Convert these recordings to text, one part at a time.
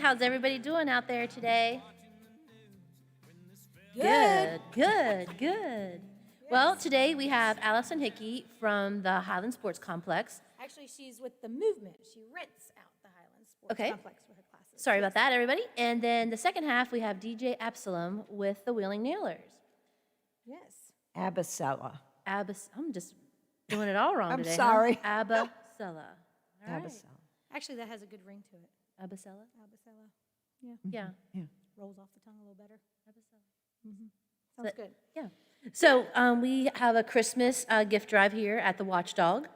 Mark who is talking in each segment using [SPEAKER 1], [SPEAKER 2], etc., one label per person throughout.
[SPEAKER 1] How's everybody doing out there today?
[SPEAKER 2] Good.
[SPEAKER 1] Good. Well, today we have Allison Hickey from the Highland Sports Complex.
[SPEAKER 2] Actually, she's with the movement. She rents out the Highland Sports
[SPEAKER 1] Okay.
[SPEAKER 2] Complex for her classes.
[SPEAKER 1] Sorry about that, everybody. And then the second half, we have DJ Absalom with the Wheeling Nailers.
[SPEAKER 2] Yes.
[SPEAKER 3] Abasella.
[SPEAKER 1] I'm just doing it all wrong
[SPEAKER 3] I'm
[SPEAKER 1] today.
[SPEAKER 3] sorry.
[SPEAKER 1] Huh? Abasella. All right.
[SPEAKER 3] Abasella.
[SPEAKER 2] Actually, that has a good ring to it.
[SPEAKER 1] Abasella?
[SPEAKER 2] Abasella. Yeah.
[SPEAKER 1] Yeah.
[SPEAKER 3] Yeah.
[SPEAKER 2] Rolls off the tongue a little better.
[SPEAKER 1] Abasella.
[SPEAKER 2] Sounds good.
[SPEAKER 1] Yeah. So we have a Christmas gift drive here at the Watchdog.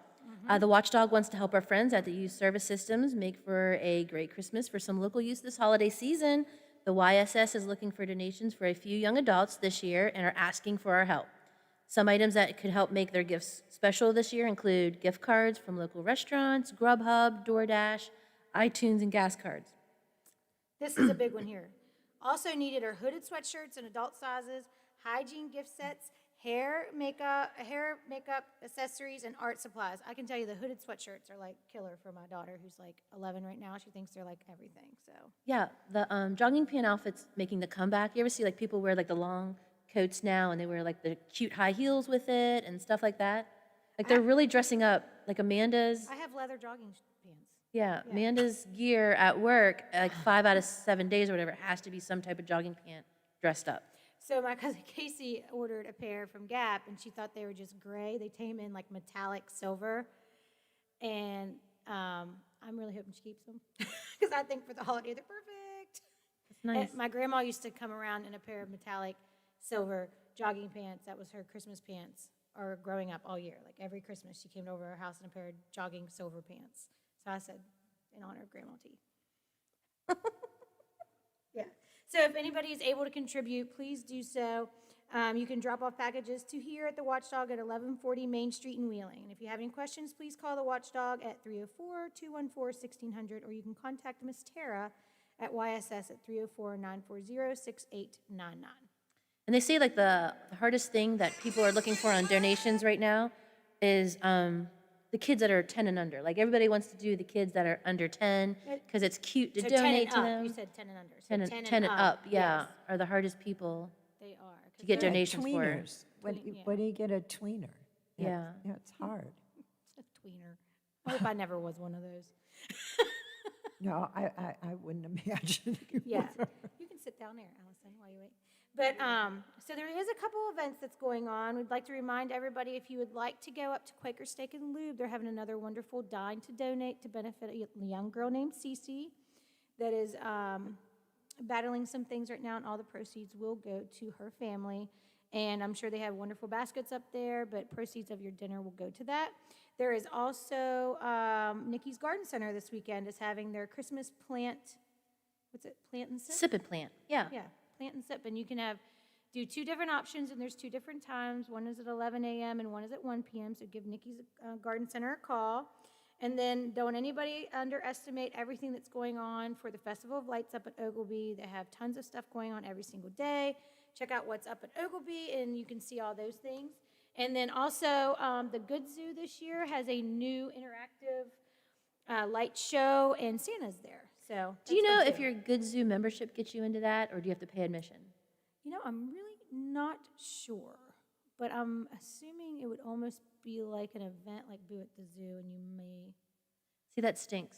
[SPEAKER 1] The Watchdog wants to help our friends at the Youth Service Systems make for a great Christmas for some local youth this holiday season. The YSS is looking for donations for a few young adults this year and are asking for our help. Some items that could help make their gifts special this year include gift cards from local restaurants, Grubhub, DoorDash, iTunes, and gas cards.
[SPEAKER 2] This is a big one here. Also needed are hooded sweatshirts in adult sizes, hygiene gift sets, hair, makeup, accessories, and art supplies. I can tell you the hooded sweatshirts are like killer for my daughter, who's like 11 right now. She thinks they're like everything. So
[SPEAKER 1] Yeah, the jogging pant outfit's making the comeback. You ever see like people wear like the long coats now and they wear like the cute high heels with it and stuff like that? Like they're really dressing up. Like Amanda's,
[SPEAKER 2] I have leather jogging pants.
[SPEAKER 1] yeah, Amanda's gear at work, like 5 out of 7 days or whatever, has to be some type of jogging pant dressed up.
[SPEAKER 2] So my cousin Casey ordered a pair from Gap, and she thought they were just gray. They came in like metallic silver, and I'm really hoping she keeps them because I think for the holiday they're perfect.
[SPEAKER 1] It's nice.
[SPEAKER 2] And my grandma used to come around in a pair of metallic silver jogging pants. That was her Christmas pants, or growing up all year. Like every Christmas, she came over our house in a pair of jogging silver pants. So I said, in honor of Grandma T. Yeah. So if anybody is able to contribute, please do so. You can drop off packages to here at the Watchdog at 1140 Main Street in Wheeling. And if you have any questions, please call the Watchdog at 304-214-1600, or you can contact Miss Tara at YSS at 304-940-6899.
[SPEAKER 1] And they say like the hardest thing that people are looking for on donations right now is the kids that are 10 and under. Like everybody wants to do the kids that are under 10 because it's cute to
[SPEAKER 2] So
[SPEAKER 1] donate
[SPEAKER 2] 10
[SPEAKER 1] to
[SPEAKER 2] and up.
[SPEAKER 1] them.
[SPEAKER 2] You said 10 and under. So
[SPEAKER 1] 10 and up, yeah,
[SPEAKER 2] yes,
[SPEAKER 1] are the hardest people
[SPEAKER 2] they are. 'Cause
[SPEAKER 1] to get
[SPEAKER 2] they're
[SPEAKER 1] donations for.
[SPEAKER 3] Tweeners. When,
[SPEAKER 2] Tween,
[SPEAKER 3] when do you get a tweener?
[SPEAKER 1] Yeah.
[SPEAKER 3] Yeah, it's hard.
[SPEAKER 2] a tweener. I hope I never was one of those.
[SPEAKER 3] No, I wouldn't imagine. you
[SPEAKER 2] Yes.
[SPEAKER 3] were.
[SPEAKER 2] You can sit down there, Allison, while you wait. But so there is a couple events that's going on. We'd like to remind everybody, if you would like to go up to Quaker Steak and Lube, they're having another wonderful dine to donate to benefit a young girl named Cece that is battling some things right now, and all the proceeds will go to her family. And I'm sure they have wonderful baskets up there, but proceeds of your dinner will go to that. There is also Nikki's Garden Center this weekend is having their Christmas plant, plant and sip?
[SPEAKER 1] Sip and plant, yeah.
[SPEAKER 2] Yeah, plant and sip, and you can do two different options, and there's two different times. One is at 11 a.m. and one is at 1 p.m. So give Nikki's Garden Center a call, and then don't anybody underestimate everything that's going on for the Festival of Lights up at Ogilvy. They have tons of stuff going on every single day. Check out what's up at Ogilvy, and you can see all those things. And then also, the Good Zoo this year has a new interactive light show, and Santa's there. So
[SPEAKER 1] Do you
[SPEAKER 2] that's
[SPEAKER 1] know
[SPEAKER 2] fun,
[SPEAKER 1] if
[SPEAKER 2] too.
[SPEAKER 1] your Good Zoo membership gets you into that, or do you have to pay admission?
[SPEAKER 2] You know, I'm really not sure, but I'm assuming it would almost be like an event like Boo at the Zoo, and you may.
[SPEAKER 1] See, that stinks.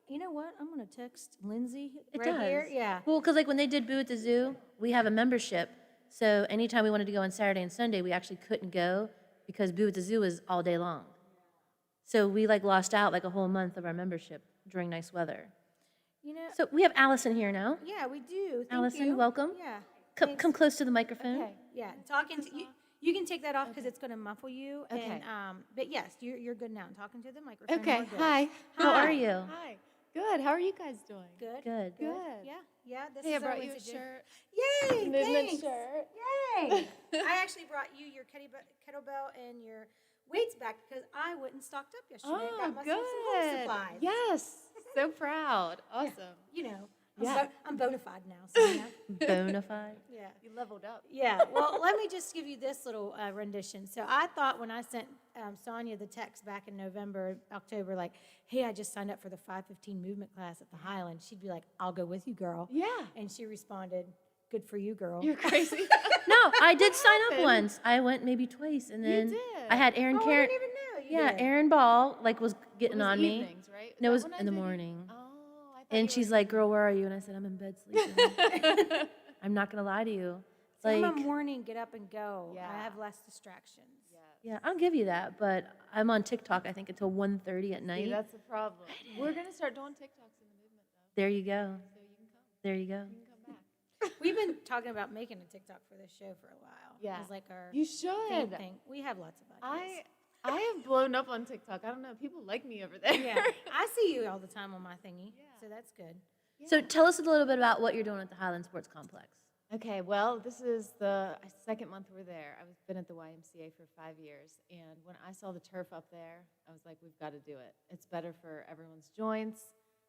[SPEAKER 2] You know what? I'm going to text Lindsay
[SPEAKER 1] It
[SPEAKER 2] right
[SPEAKER 1] does.
[SPEAKER 2] here. Yeah.
[SPEAKER 1] Well, because like when they did Boo at the Zoo, we have a membership. So anytime we wanted to go on Saturday and Sunday, we actually couldn't go because Boo at the Zoo is all day long. So we like lost out like a whole month of our membership during nice weather.
[SPEAKER 2] You know,
[SPEAKER 1] So we have Allison here now.
[SPEAKER 2] yeah, we do. Thank
[SPEAKER 1] Allison,
[SPEAKER 2] you.
[SPEAKER 1] welcome.
[SPEAKER 2] Yeah.
[SPEAKER 1] Come
[SPEAKER 2] Thanks.
[SPEAKER 1] close to the microphone.
[SPEAKER 2] Okay. Yeah. Talking to you. You can take that off because it's going to muffle you.
[SPEAKER 4] Okay.
[SPEAKER 2] And, but yes, you're good now. Talking to the microphone.
[SPEAKER 4] Okay,
[SPEAKER 2] we're good.
[SPEAKER 4] hi.
[SPEAKER 1] How are you?
[SPEAKER 4] Hi. Good. How are you guys doing?
[SPEAKER 2] Good.
[SPEAKER 1] Good.
[SPEAKER 4] Good.
[SPEAKER 2] Yeah. This
[SPEAKER 4] Hey, I
[SPEAKER 2] is our
[SPEAKER 4] brought you a
[SPEAKER 2] Wednesday.
[SPEAKER 4] shirt.
[SPEAKER 2] Yay!
[SPEAKER 4] Movement
[SPEAKER 2] thanks.
[SPEAKER 4] shirt.
[SPEAKER 2] Yay! I actually brought you your kettlebell and your weights back because I went and stocked up yesterday and
[SPEAKER 4] Oh,
[SPEAKER 2] got myself some home
[SPEAKER 4] good.
[SPEAKER 2] supplies.
[SPEAKER 4] Yes. So proud. Awesome.
[SPEAKER 2] You know,
[SPEAKER 4] Yeah.
[SPEAKER 2] I'm bona fide now, Sonia.
[SPEAKER 1] Bona fide.
[SPEAKER 2] Yeah.
[SPEAKER 4] You leveled up.
[SPEAKER 2] Yeah, well, let me just give you this little rendition. So I thought when I sent Sonia the text back in November, October, like, hey, I just signed up for the 5:15 movement class at the Highland, she'd be like, I'll go with you, girl.
[SPEAKER 4] Yeah.
[SPEAKER 2] And she responded, good for you, girl.
[SPEAKER 4] You're crazy.
[SPEAKER 1] No, I did sign up
[SPEAKER 4] happened?
[SPEAKER 1] once. I went maybe twice, and then
[SPEAKER 4] did.
[SPEAKER 1] I had Aaron
[SPEAKER 2] Oh, I
[SPEAKER 1] Karen.
[SPEAKER 2] didn't even know you
[SPEAKER 1] Yeah,
[SPEAKER 2] did.
[SPEAKER 1] Aaron Ball was
[SPEAKER 4] It
[SPEAKER 1] getting
[SPEAKER 4] was
[SPEAKER 1] on me.
[SPEAKER 4] evenings, right?
[SPEAKER 1] No, it
[SPEAKER 4] Is
[SPEAKER 1] was
[SPEAKER 4] that when
[SPEAKER 1] in the
[SPEAKER 4] I did it?
[SPEAKER 1] morning.
[SPEAKER 4] Oh, I thought
[SPEAKER 1] And
[SPEAKER 4] you
[SPEAKER 1] she's
[SPEAKER 4] were-
[SPEAKER 1] like, "Girl, where are you?" And I said, "I'm in bed sleeping." I'm not gonna lie to you.
[SPEAKER 2] See, I'm
[SPEAKER 1] Like,
[SPEAKER 2] a morning, get up and go.
[SPEAKER 4] Yeah.
[SPEAKER 2] I have less distractions.
[SPEAKER 1] yeah, I'll give you that, but I'm on TikTok, I think, until 1:30 at
[SPEAKER 4] See,
[SPEAKER 1] night.
[SPEAKER 4] that's the problem. We're gonna start doing TikToks in the movement though,
[SPEAKER 1] There you go.
[SPEAKER 4] so you can come.
[SPEAKER 1] There you go.
[SPEAKER 4] You can come back.
[SPEAKER 2] We've been talking about making a TikTok for this show for a while.
[SPEAKER 4] Yeah.
[SPEAKER 2] It's like our
[SPEAKER 4] You
[SPEAKER 2] thing
[SPEAKER 4] should.
[SPEAKER 2] thing. We have lots of ideas.
[SPEAKER 4] I have blown up on TikTok. I don't know. People like me over there.
[SPEAKER 2] Yeah, I see you all the time on my thingy,
[SPEAKER 4] Yeah.
[SPEAKER 2] so that's good.
[SPEAKER 1] So tell us a little bit about what you're doing at the Highland Sports Complex.
[SPEAKER 4] Okay, well, this is the second month we're there. I've been at the YMCA for 5 years, and when I saw the turf up there, I was like, we've got to do it. It's better for everyone's joints.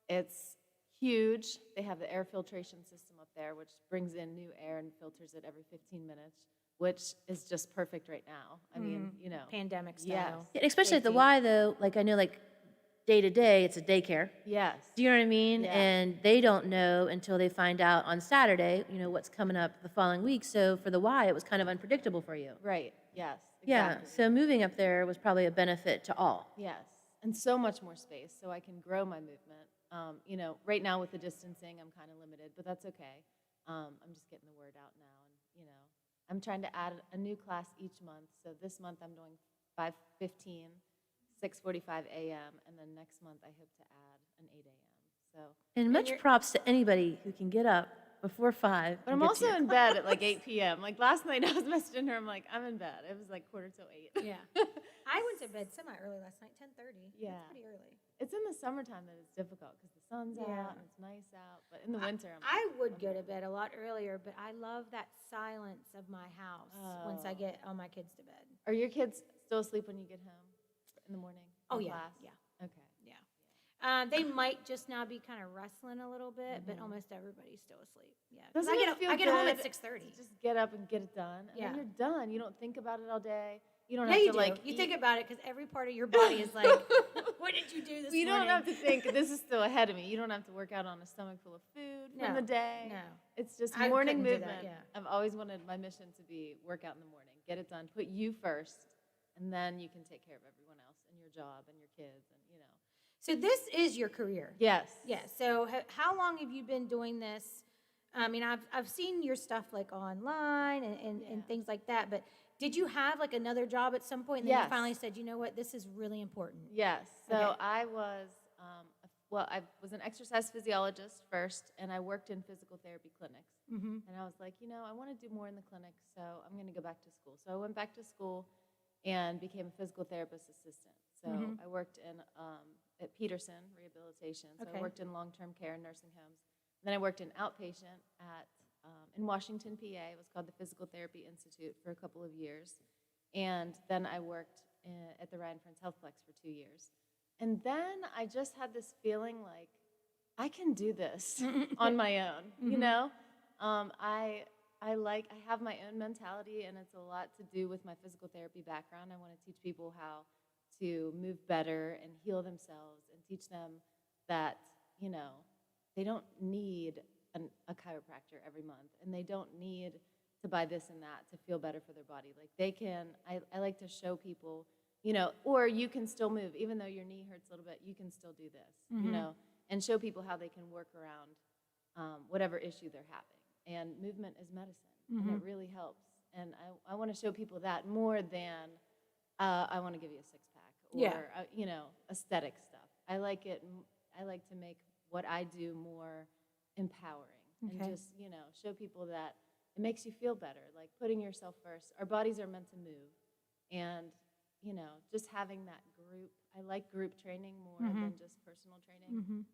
[SPEAKER 4] It's huge. They have the air filtration system up there, which brings in new air and filters it every 15 minutes, which is just perfect right now. I mean, you know.
[SPEAKER 2] Pandemic style.
[SPEAKER 4] Yes.
[SPEAKER 1] Yeah, especially at the
[SPEAKER 4] Safety.
[SPEAKER 1] Y, though, like I know, like day to day, it's a daycare.
[SPEAKER 4] Yes.
[SPEAKER 1] Do you know what I mean?
[SPEAKER 4] Yeah.
[SPEAKER 1] And they don't know until they find out on Saturday, what's coming up the following week. So for the Y, it was kind of unpredictable for you.
[SPEAKER 4] Right. Yes.
[SPEAKER 1] Yeah.
[SPEAKER 4] Exactly.
[SPEAKER 1] So moving up there was probably a benefit to all.
[SPEAKER 4] Yes, and so much more space, so I can grow my movement. Right now with the distancing, I'm kind of limited, but that's okay. I'm just getting the word out now, and I'm trying to add a new class each month. So this month I'm doing 5:15, 6:45 a.m., and then next month I hope to add an 8 a.m. So,
[SPEAKER 1] And much props to anybody who can get up before 5.
[SPEAKER 4] but
[SPEAKER 1] and
[SPEAKER 4] I'm
[SPEAKER 1] get to
[SPEAKER 4] also
[SPEAKER 1] your
[SPEAKER 4] in bed at like 8 p.m. Like last night I was messaging her, I'm like, I'm in bed. It was like 7:45.
[SPEAKER 2] Yeah. I went to bed semi-early last night, 10:30.
[SPEAKER 4] Yeah.
[SPEAKER 2] That's pretty early.
[SPEAKER 4] It's in the summertime that it's difficult because the sun's
[SPEAKER 2] Yeah.
[SPEAKER 4] out and it's nice out, but in the winter
[SPEAKER 2] I would go to bed a lot earlier, but I love that silence of my house once I
[SPEAKER 4] Oh.
[SPEAKER 2] get all my kids to bed.
[SPEAKER 4] Are your kids still asleep when you get home in the morning?
[SPEAKER 2] Oh,
[SPEAKER 4] from
[SPEAKER 2] yeah,
[SPEAKER 4] class?
[SPEAKER 2] yeah.
[SPEAKER 4] Okay.
[SPEAKER 2] They might just now be kind of wrestling a little bit, but almost everybody's still asleep. Yeah. 'Cause
[SPEAKER 4] Doesn't
[SPEAKER 2] I
[SPEAKER 4] it
[SPEAKER 2] get,
[SPEAKER 4] feel
[SPEAKER 2] I get home at
[SPEAKER 4] good
[SPEAKER 2] 6:30.
[SPEAKER 4] to just get up and get it done, and
[SPEAKER 2] Yeah.
[SPEAKER 4] then you're done. You don't think about it all day. You don't
[SPEAKER 2] Yeah,
[SPEAKER 4] have
[SPEAKER 2] you
[SPEAKER 4] to
[SPEAKER 2] do.
[SPEAKER 4] like.
[SPEAKER 2] You
[SPEAKER 4] eat.
[SPEAKER 2] think about it because every part of your body is like, what did you do this
[SPEAKER 4] You don't
[SPEAKER 2] morning?
[SPEAKER 4] have to think this is still ahead of me. You don't have to work out on a stomach full of food from
[SPEAKER 2] No,
[SPEAKER 4] the day.
[SPEAKER 2] no.
[SPEAKER 4] It's just
[SPEAKER 2] I
[SPEAKER 4] morning
[SPEAKER 2] couldn't do that,
[SPEAKER 4] movement.
[SPEAKER 2] yeah.
[SPEAKER 4] I've always wanted my mission to be work out in the morning, get it done, put you first, and then you can take care of everyone else and your job and your kids and.
[SPEAKER 2] So this is your career.
[SPEAKER 4] Yes.
[SPEAKER 2] Yeah. So how long have you been doing this? I mean, I've seen your stuff like online and
[SPEAKER 4] Yeah.
[SPEAKER 2] things like that, but did you have like another job at some point and then
[SPEAKER 4] Yes.
[SPEAKER 2] you finally said, you know what, this is really important?
[SPEAKER 4] Yes. So
[SPEAKER 2] Okay.
[SPEAKER 4] I was, I was an exercise physiologist first, and I worked in physical therapy clinics.
[SPEAKER 2] Mm-hmm.
[SPEAKER 4] And I was like, I want to do more in the clinic, so I'm going to go back to school. So I went back to school and became a physical therapist assistant. So I worked in at Peterson Rehabilitation. So
[SPEAKER 2] Okay.
[SPEAKER 4] I worked in long-term care and nursing homes. Then I worked in outpatient at in Washington, PA. It was called the Physical Therapy Institute for a couple of years. And then I worked at the Ryan Friends Healthplex for 2 years. And then I just had this feeling like, I can do this on my own, I have my own mentality, and it's a lot to do with my physical therapy background. I want to teach people how to move better and heal themselves and teach them that, they don't need a chiropractor every month, and they don't need to buy this and that to feel better for their body. Like they can, I like to show people, or you can still move. Even though your knee hurts a little bit, you can still do this, and show people how they can work around whatever issue they're having. And movement is medicine, and it really helps. And I want to show people that more than I want to give you a six-pack or,
[SPEAKER 2] Yeah.
[SPEAKER 4] Aesthetic stuff. I like to make what I do more empowering and
[SPEAKER 2] Okay.
[SPEAKER 4] just, show people that it makes you feel better, like putting yourself first. Our bodies are meant to move. And, just having that group. I like group training more than just personal training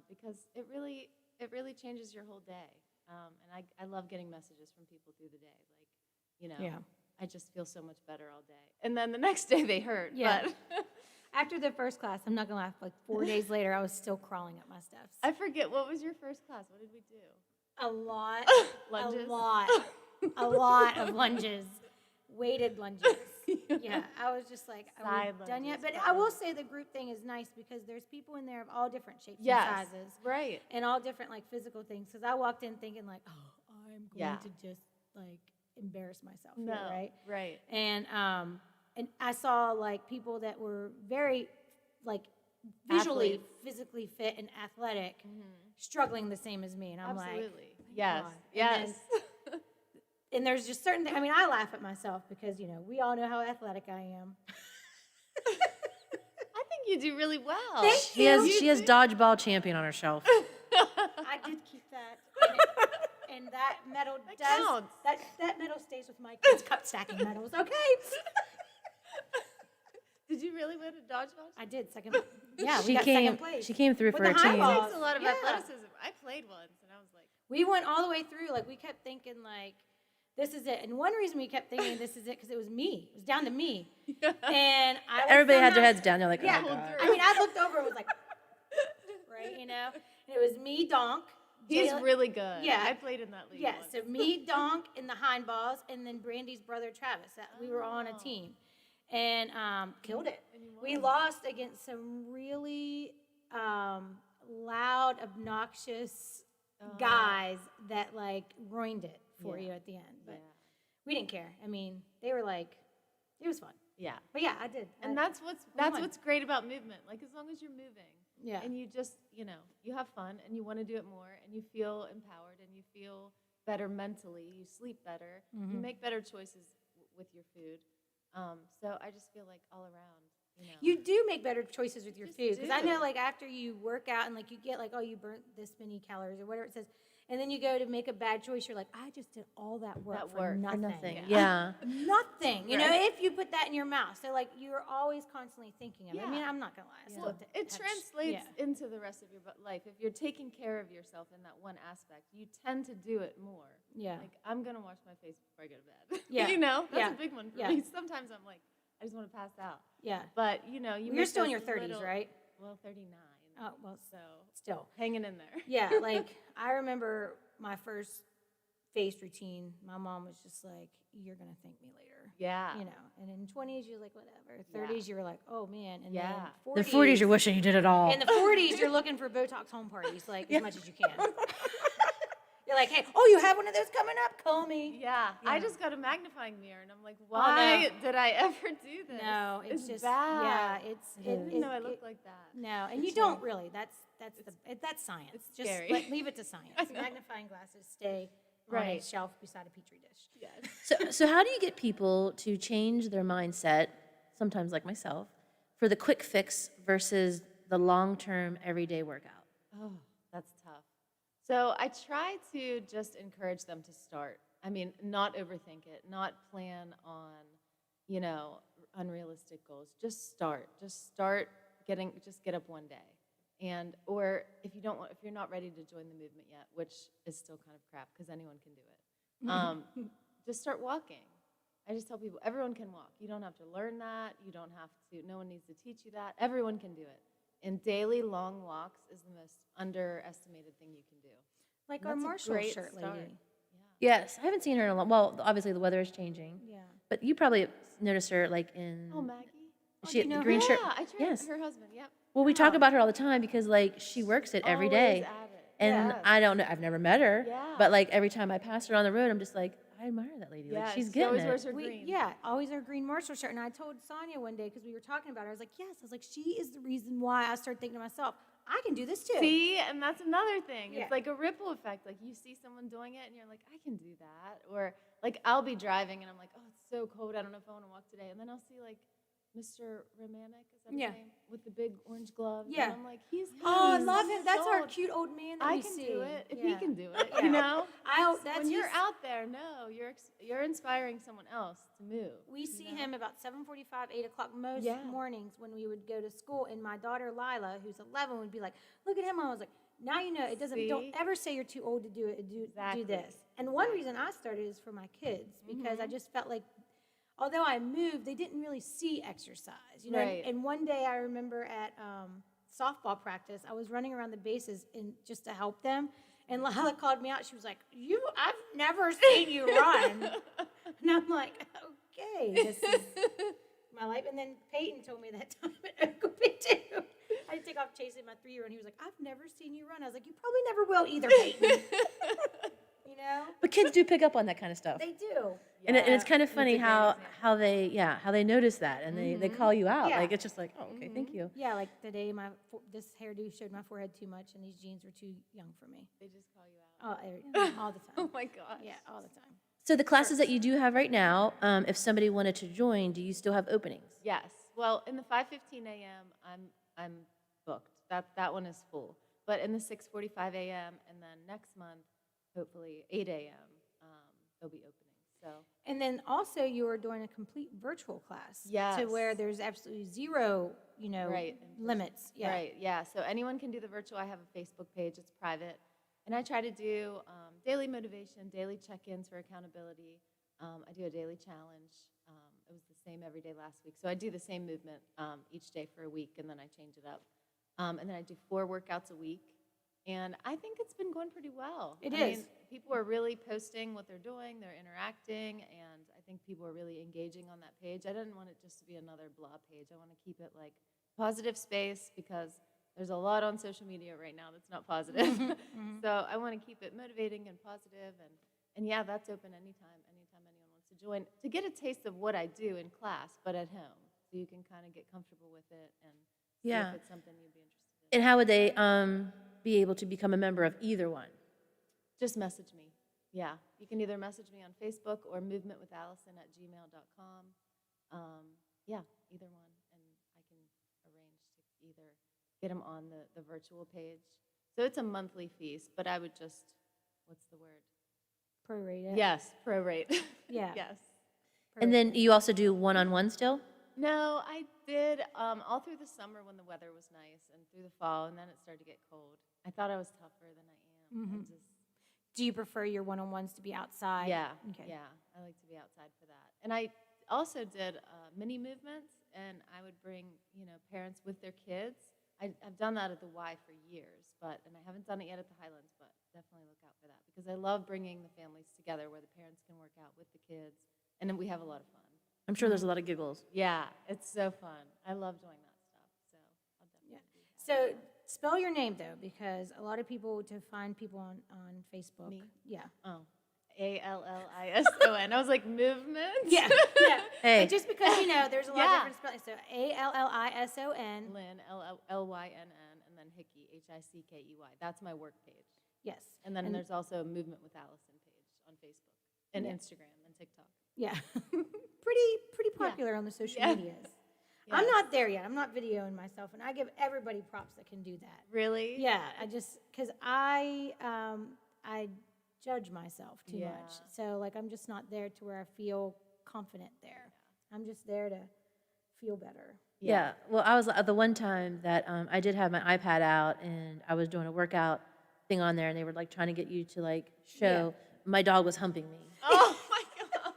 [SPEAKER 4] because it really changes your whole day. And I love getting messages from people through the day. Like,
[SPEAKER 2] Yeah.
[SPEAKER 4] I just feel so much better all day. And then the next day they hurt.
[SPEAKER 2] Yeah.
[SPEAKER 4] But
[SPEAKER 2] After the first class, I'm not gonna laugh, like 4 days later, I was still crawling up my steps.
[SPEAKER 4] I forget, what was your first class? What did we do?
[SPEAKER 2] A lot,
[SPEAKER 4] Lunges?
[SPEAKER 2] a lot of lunges, weighted lunges. Yeah, I was just like, are
[SPEAKER 4] Side
[SPEAKER 2] we done yet?
[SPEAKER 4] lunges,
[SPEAKER 2] But I will say the group thing is nice because there's people in there of all different shapes
[SPEAKER 4] Yes,
[SPEAKER 2] and sizes.
[SPEAKER 4] right.
[SPEAKER 2] And all different like physical things. Because I walked in thinking like, oh, I'm going
[SPEAKER 4] Yeah.
[SPEAKER 2] to just like embarrass myself
[SPEAKER 4] No,
[SPEAKER 2] here, right?
[SPEAKER 4] right.
[SPEAKER 2] And I saw like people that were very like visually,
[SPEAKER 4] Athletes.
[SPEAKER 2] physically fit and athletic, struggling the same as me. And I'm like,
[SPEAKER 4] Absolutely. Yes,
[SPEAKER 2] God. And
[SPEAKER 4] yes.
[SPEAKER 2] and there's just certain things. I mean, I laugh at myself because we all know how athletic I am.
[SPEAKER 4] I think you do really well.
[SPEAKER 2] Thank
[SPEAKER 1] She has dodgeball champion on her shelf.
[SPEAKER 2] I did keep that. And that medal
[SPEAKER 4] counts.
[SPEAKER 2] that medal stays with my kids' cup stacking medals. Okay.
[SPEAKER 4] Did you really win a dodgeball?
[SPEAKER 2] I did second. Yeah, we
[SPEAKER 1] She
[SPEAKER 2] got
[SPEAKER 1] came.
[SPEAKER 2] second place.
[SPEAKER 1] She came through
[SPEAKER 2] With
[SPEAKER 1] for
[SPEAKER 2] the
[SPEAKER 1] her
[SPEAKER 2] high
[SPEAKER 1] team.
[SPEAKER 2] ball.
[SPEAKER 4] It takes a lot of
[SPEAKER 2] Yeah.
[SPEAKER 4] athleticism. I played once, and I was like,
[SPEAKER 2] We went all the way through. Like we kept thinking, like, this is it. And one reason we kept thinking this is it because it was me. It was down to me. And I was
[SPEAKER 1] Everybody had their
[SPEAKER 2] somehow-
[SPEAKER 1] heads down. They're like,
[SPEAKER 2] Yeah.
[SPEAKER 1] oh, God.
[SPEAKER 2] I mean, I looked over and was like, right, And it was me, Donk.
[SPEAKER 4] he's
[SPEAKER 2] Jayla-
[SPEAKER 4] really good.
[SPEAKER 2] Yeah.
[SPEAKER 4] I played in that league
[SPEAKER 2] Yeah,
[SPEAKER 4] once.
[SPEAKER 2] so me, Donk, in the hind balls, and then Brandy's brother Travis. We were on a team, and killed it.
[SPEAKER 4] And you
[SPEAKER 2] We
[SPEAKER 4] won.
[SPEAKER 2] lost against some really loud, obnoxious guys that like ruined it for
[SPEAKER 4] Yeah.
[SPEAKER 2] you at the end. But
[SPEAKER 4] Yeah.
[SPEAKER 2] we didn't care. I mean, they were like, it was fun.
[SPEAKER 4] Yeah.
[SPEAKER 2] But yeah, I did.
[SPEAKER 4] And
[SPEAKER 2] I-
[SPEAKER 4] that's
[SPEAKER 2] won.
[SPEAKER 4] what's great about movement. Like, as long as you're moving,
[SPEAKER 2] Yeah.
[SPEAKER 4] and you just, you have fun, and you want to do it more, and you feel empowered, and you feel better mentally, you sleep better,
[SPEAKER 2] Mm-hmm.
[SPEAKER 4] you make better choices with your food. So I just feel like all around,
[SPEAKER 2] You do make better choices with your
[SPEAKER 4] Just
[SPEAKER 2] food because I know,
[SPEAKER 4] do.
[SPEAKER 2] like after you work out and like you get like, oh, you burnt this many calories or whatever it says, and then you go to make a bad choice, you're like, I just did all that work
[SPEAKER 4] That
[SPEAKER 2] for
[SPEAKER 4] work for
[SPEAKER 2] nothing.
[SPEAKER 1] Nothing. Yeah.
[SPEAKER 2] Nothing. You know,
[SPEAKER 4] Right.
[SPEAKER 2] if you put that in your mouth, so like you're always constantly thinking of it. I mean,
[SPEAKER 4] Yeah.
[SPEAKER 2] I'm not gonna lie, I still
[SPEAKER 4] Well,
[SPEAKER 2] have to
[SPEAKER 4] it
[SPEAKER 2] have
[SPEAKER 4] translates
[SPEAKER 2] yeah.
[SPEAKER 4] into the rest of your life. If you're taking care of yourself in that one aspect, you tend to do it more.
[SPEAKER 2] Yeah.
[SPEAKER 4] Like, I'm going to wash my face before I go to bed.
[SPEAKER 2] Yeah.
[SPEAKER 4] That's
[SPEAKER 2] Yeah.
[SPEAKER 4] a big one for
[SPEAKER 2] Yeah.
[SPEAKER 4] me. Sometimes I'm like, I just want to pass out.
[SPEAKER 2] Yeah.
[SPEAKER 4] But, you
[SPEAKER 2] You're
[SPEAKER 4] make
[SPEAKER 2] still in your
[SPEAKER 4] those
[SPEAKER 2] 30s,
[SPEAKER 4] little-
[SPEAKER 2] right?
[SPEAKER 4] Well, 39.
[SPEAKER 2] Oh, well,
[SPEAKER 4] So,
[SPEAKER 2] still.
[SPEAKER 4] hanging in there.
[SPEAKER 2] Yeah, like I remember my first face routine. My mom was just like, "You're gonna thank me later."
[SPEAKER 4] Yeah.
[SPEAKER 2] And in 20s you're like, whatever. 30s you were like, oh man. And
[SPEAKER 4] Yeah.
[SPEAKER 2] then
[SPEAKER 1] The 40s, you're wishing you did it all.
[SPEAKER 2] In the 40s, you're looking for Botox home parties, like as much as you can. You're like, hey, oh, you have one of those coming up? Call me.
[SPEAKER 4] Yeah. I
[SPEAKER 2] Yeah.
[SPEAKER 4] just got a magnifying mirror, and I'm like, why did I ever do this?
[SPEAKER 2] No, it's just
[SPEAKER 4] bad.
[SPEAKER 2] Yeah, it's
[SPEAKER 4] I didn't know I looked like that.
[SPEAKER 2] No, and you don't really. That's science.
[SPEAKER 4] it's
[SPEAKER 2] just
[SPEAKER 4] scary.
[SPEAKER 2] leave it to science. Magnifying glasses stay on a
[SPEAKER 4] Right.
[SPEAKER 2] shelf beside a petri dish.
[SPEAKER 4] Yes.
[SPEAKER 1] So how do you get people to change their mindset, sometimes like myself, for the quick fix versus the long-term everyday workout?
[SPEAKER 4] Oh, that's tough. So I try to just encourage them to start. I mean, not overthink it, not plan on, unrealistic goals. Just start. Just get up one day. Or if you're not ready to join the movement yet, which is still kind of crap because anyone can do it, just start walking. I just tell people everyone can walk. You don't have to learn that. No one needs to teach you that. Everyone can do it. And daily long walks is the most underestimated thing you can do.
[SPEAKER 2] Like
[SPEAKER 4] And
[SPEAKER 2] our
[SPEAKER 4] that's a
[SPEAKER 2] Marshall
[SPEAKER 4] great
[SPEAKER 2] shirt
[SPEAKER 4] start.
[SPEAKER 2] lady.
[SPEAKER 1] Yes, I haven't seen her in a long. Well, obviously the weather is changing,
[SPEAKER 2] Yeah.
[SPEAKER 1] but you probably noticed her like in.
[SPEAKER 4] Oh, Maggie?
[SPEAKER 1] She
[SPEAKER 2] you know
[SPEAKER 1] the green shirt.
[SPEAKER 4] Yeah, I trained
[SPEAKER 1] Yes.
[SPEAKER 4] her husband, yep.
[SPEAKER 1] Well, we talk about her all the time because like she works it every day,
[SPEAKER 4] Always at it.
[SPEAKER 1] and
[SPEAKER 4] Yes.
[SPEAKER 1] I don't know. I've never met her,
[SPEAKER 4] Yeah.
[SPEAKER 1] but like every time I pass her on the road, I'm just like, I admire that lady. Like
[SPEAKER 4] Yes,
[SPEAKER 1] she's
[SPEAKER 4] she
[SPEAKER 1] getting
[SPEAKER 4] always
[SPEAKER 1] it.
[SPEAKER 4] wears her green.
[SPEAKER 2] Yeah, always our green Marshall shirt. And I told Sonia one day, because we were talking about her, I was like, yes. I was like, she is the reason why I started thinking to myself, I can do this too.
[SPEAKER 4] See, and that's another thing.
[SPEAKER 2] Yeah.
[SPEAKER 4] It's like a ripple effect. Like you see someone doing it, and you're like, I can do that. Or like I'll be driving, and I'm like, oh, it's so cold. I don't know if I want to walk today. And then I'll see like Mr. Romantic, is that his
[SPEAKER 2] Yeah.
[SPEAKER 4] name? With the big orange gloves.
[SPEAKER 2] Yeah.
[SPEAKER 4] And I'm like, he's
[SPEAKER 2] Oh, I
[SPEAKER 4] he's
[SPEAKER 2] love him. That's our
[SPEAKER 4] old.
[SPEAKER 2] cute old man that
[SPEAKER 4] I
[SPEAKER 2] we
[SPEAKER 4] can
[SPEAKER 2] see.
[SPEAKER 4] do it if
[SPEAKER 2] Yeah.
[SPEAKER 4] he can do it.
[SPEAKER 2] Yeah.
[SPEAKER 4] You know.
[SPEAKER 2] That's
[SPEAKER 4] When you're
[SPEAKER 2] his-
[SPEAKER 4] out there, no, you're inspiring someone else to move.
[SPEAKER 2] We see him about 7:45, 8 o'clock most
[SPEAKER 4] Yeah.
[SPEAKER 2] mornings when we would go to school. And my daughter Lila, who's 11, would be like, "Look at him!" I was like, "Now you know it doesn't.
[SPEAKER 4] See?
[SPEAKER 2] Don't ever say you're too old to do it. Do
[SPEAKER 4] Exactly.
[SPEAKER 2] this." And one reason I started is for my kids because I just felt like although I moved, they didn't really see exercise, you know.
[SPEAKER 4] Right.
[SPEAKER 2] And one day I remember at softball practice, I was running around the bases and just to help them. And Lila called me out. She was like, I've never seen you run. And I'm like, okay, this is my life. And then Peyton told me that time at Oakland too. I had to take off chasing my 3-year-old, and he was like, I've never seen you run. I was like, you probably never will either, Peyton. You know?
[SPEAKER 1] But kids do pick up on that kind of stuff.
[SPEAKER 2] They do.
[SPEAKER 1] And it's kind of
[SPEAKER 4] And it's
[SPEAKER 1] funny
[SPEAKER 4] a great
[SPEAKER 1] how
[SPEAKER 4] example.
[SPEAKER 1] they notice that and they call you out.
[SPEAKER 2] Yeah.
[SPEAKER 1] Like it's just like, oh, okay, thank you.
[SPEAKER 2] Yeah, like today, this hairdo showed my forehead too much, and these jeans were too young for me.
[SPEAKER 4] They just call you out.
[SPEAKER 2] All the
[SPEAKER 4] Oh
[SPEAKER 2] time.
[SPEAKER 4] my gosh.
[SPEAKER 2] Yeah, all the time.
[SPEAKER 1] So the classes that you do have right now, if somebody wanted to join, do you still have openings?
[SPEAKER 4] Yes. Well, in the 5:15 a.m., I'm booked. That one is full. But in the 6:45 a.m. and then next month, hopefully 8 a.m., there'll be openings. So
[SPEAKER 2] And then also you are doing a complete virtual class.
[SPEAKER 4] Yes.
[SPEAKER 2] To where there's absolutely zero,
[SPEAKER 4] Right.
[SPEAKER 2] limits. Yeah.
[SPEAKER 4] Right, yeah. So anyone can do the virtual. I have a Facebook page. It's private. And I try to do daily motivation, daily check-ins for accountability. I do a daily challenge. It was the same every day last week. So I do the same movement each day for a week, and then I change it up. And then I do 4 workouts a week. And I think it's been going pretty well.
[SPEAKER 2] It
[SPEAKER 4] I
[SPEAKER 2] is.
[SPEAKER 4] mean, people are really posting what they're doing. They're interacting, and I think people are really engaging on that page. I didn't want it just to be another blah page. I want to keep it like positive space because there's a lot on social media right now that's not positive. So I want to keep it motivating and positive, and yeah, that's open anytime anyone wants to join to get a taste of what I do in class, but at home, so you can kind of get comfortable with it and see
[SPEAKER 1] Yeah.
[SPEAKER 4] if it's something you'd be interested in.
[SPEAKER 1] And how would they be able to become a member of either one?
[SPEAKER 4] Just message me. Yeah, you can either message me on Facebook or movementwithallison@gmail.com. Yeah, either one, and I can arrange to either get them on the virtual page. So it's a monthly fees, but I would just, what's the word?
[SPEAKER 2] Prorate it.
[SPEAKER 4] Yes, prorate.
[SPEAKER 2] Yeah.
[SPEAKER 4] Yes.
[SPEAKER 1] And then you also do one-on-one still?
[SPEAKER 4] No, I did all through the summer when the weather was nice, and through the fall, and then it started to get cold. I thought I was tougher than I am. I just,
[SPEAKER 2] Do you prefer your one-on-ones to be outside?
[SPEAKER 4] yeah,
[SPEAKER 2] Okay.
[SPEAKER 4] yeah, I like to be outside for that. And I also did mini movements, and I would bring parents with their kids. I've done that at the Y for years, and I haven't done it yet at the Highlands, but definitely look out for that because I love bringing the families together where the parents can work out with the kids, and then we have a lot of fun.
[SPEAKER 1] I'm sure there's a lot of giggles.
[SPEAKER 4] Yeah, it's so fun. I love doing that stuff, so I'll definitely do that.
[SPEAKER 2] So spell your name though, because a lot of people to find people on Facebook.
[SPEAKER 4] Me?
[SPEAKER 2] Yeah.
[SPEAKER 4] Oh, Allison. I was like, movement?
[SPEAKER 2] Yeah. Yeah.
[SPEAKER 1] Hey.
[SPEAKER 2] And just because there's a lot
[SPEAKER 4] Yeah.
[SPEAKER 2] of different spellings. So Allison.
[SPEAKER 4] Lynn, Lynn, and then Hickey, Hickey. That's my work page.
[SPEAKER 2] Yes.
[SPEAKER 4] And then there's also a Movement with Allison page on Facebook and
[SPEAKER 2] Yeah.
[SPEAKER 4] Instagram and TikTok.
[SPEAKER 2] Yeah. pretty popular on the social
[SPEAKER 4] Yeah.
[SPEAKER 2] medias. I'm not there yet. I'm not videoing myself, and I give everybody props that can do that.
[SPEAKER 4] Really?
[SPEAKER 2] Yeah, because I judge myself too
[SPEAKER 4] Yeah.
[SPEAKER 2] much. So like I'm just not there to where I feel confident there. I'm just there to feel better.
[SPEAKER 1] Yeah. Well, I was the one time that I did have my iPad out and I was doing a workout thing on there, and they were like trying to get you to like show my dog was humping me.
[SPEAKER 4] Oh my gosh.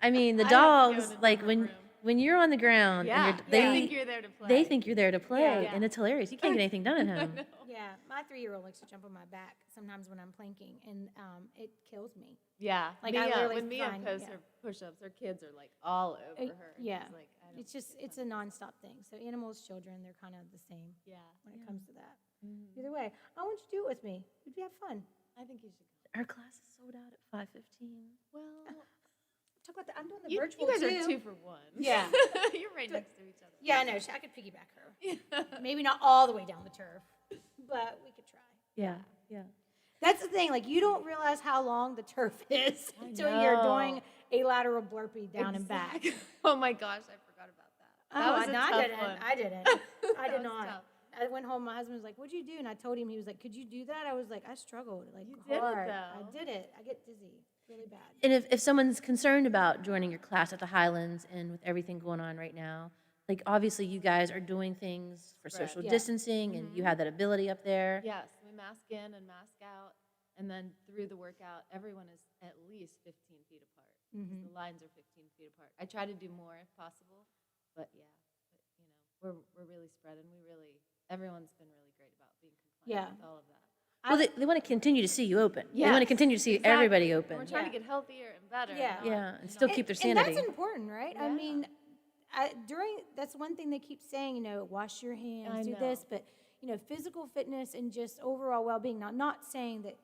[SPEAKER 1] I mean, the
[SPEAKER 4] I have to go in
[SPEAKER 1] dogs
[SPEAKER 4] a
[SPEAKER 1] like
[SPEAKER 4] different room.
[SPEAKER 1] when you're on the ground
[SPEAKER 4] Yeah,
[SPEAKER 1] and
[SPEAKER 4] they think you're there to play.
[SPEAKER 1] they think you're there to play,
[SPEAKER 2] Yeah.
[SPEAKER 1] and it's hilarious. You can't get anything done at home.
[SPEAKER 2] Yeah, my 3-year-old likes to jump on my back sometimes when I'm planking, and it kills me.
[SPEAKER 4] Yeah.
[SPEAKER 2] Like,
[SPEAKER 4] Mia,
[SPEAKER 2] I literally
[SPEAKER 4] when Mia
[SPEAKER 2] find-
[SPEAKER 4] posts
[SPEAKER 2] yeah.
[SPEAKER 4] her push-ups, her kids are like all over her. and
[SPEAKER 2] Yeah,
[SPEAKER 4] she's like, I don't
[SPEAKER 2] it's
[SPEAKER 4] think
[SPEAKER 2] just it's a nonstop thing. So animals, children, they're kind of the same
[SPEAKER 4] Yeah.
[SPEAKER 2] when it comes to that.
[SPEAKER 4] Mhm.
[SPEAKER 2] Either way, I want you to do it with me. We'd have fun.
[SPEAKER 4] I think you should go.
[SPEAKER 1] Our class is sold out at 5:15.
[SPEAKER 4] Well,
[SPEAKER 2] Talk about I'm doing the
[SPEAKER 4] you
[SPEAKER 2] virtual
[SPEAKER 4] guys
[SPEAKER 2] too.
[SPEAKER 4] are 2 for 1.
[SPEAKER 2] Yeah.
[SPEAKER 4] You're right next to each other.
[SPEAKER 2] Yeah, I know. I could piggyback her. Maybe not all the way down the turf, but we could try.
[SPEAKER 1] Yeah, yeah.
[SPEAKER 2] That's the thing. Like you don't realize how long the turf is
[SPEAKER 4] I
[SPEAKER 2] until you're
[SPEAKER 4] know.
[SPEAKER 2] doing a lateral burpee down and back.
[SPEAKER 4] Exactly. Oh my gosh, I forgot about that. That was a
[SPEAKER 2] no,
[SPEAKER 4] tough
[SPEAKER 2] I didn't.
[SPEAKER 4] one.
[SPEAKER 2] I didn't. I
[SPEAKER 4] That
[SPEAKER 2] did
[SPEAKER 4] was
[SPEAKER 2] not.
[SPEAKER 4] tough.
[SPEAKER 2] I went home. My husband was like, "What'd you do?" And I told him. He was like, "Could you do that?" I was like, "I struggled like
[SPEAKER 4] You did it,
[SPEAKER 2] hard.
[SPEAKER 4] though.
[SPEAKER 2] I did it. I get dizzy really bad."
[SPEAKER 1] And if someone's concerned about joining your class at the Highlands and with everything going on right now, like obviously you guys are doing things for
[SPEAKER 4] Right.
[SPEAKER 1] social
[SPEAKER 2] Yeah.
[SPEAKER 1] distancing and you have that ability up there.
[SPEAKER 4] Yes, we mask in and mask out. And then through the workout, everyone is at least 15 feet apart. 'cause the lines are 15 feet apart. I try to do more if possible, but yeah, we're really spread, and everyone's been really great about being
[SPEAKER 2] Yeah.
[SPEAKER 4] compliant with all of that.
[SPEAKER 1] Well, they want to continue to see you open. They want to
[SPEAKER 4] Yes,
[SPEAKER 1] continue to see
[SPEAKER 4] exactly.
[SPEAKER 1] everybody
[SPEAKER 4] And
[SPEAKER 1] open.
[SPEAKER 4] we're trying to
[SPEAKER 2] Yeah.
[SPEAKER 4] get healthier and better.
[SPEAKER 2] Yeah.
[SPEAKER 4] not-
[SPEAKER 1] Yeah, and
[SPEAKER 4] not-
[SPEAKER 1] still keep their sanity.
[SPEAKER 2] And that's important, right? I
[SPEAKER 4] Yeah.
[SPEAKER 2] mean, that's one thing they keep saying, wash your hands,
[SPEAKER 4] I
[SPEAKER 2] do
[SPEAKER 4] know.
[SPEAKER 2] this, but, physical fitness and just overall well-being, not saying that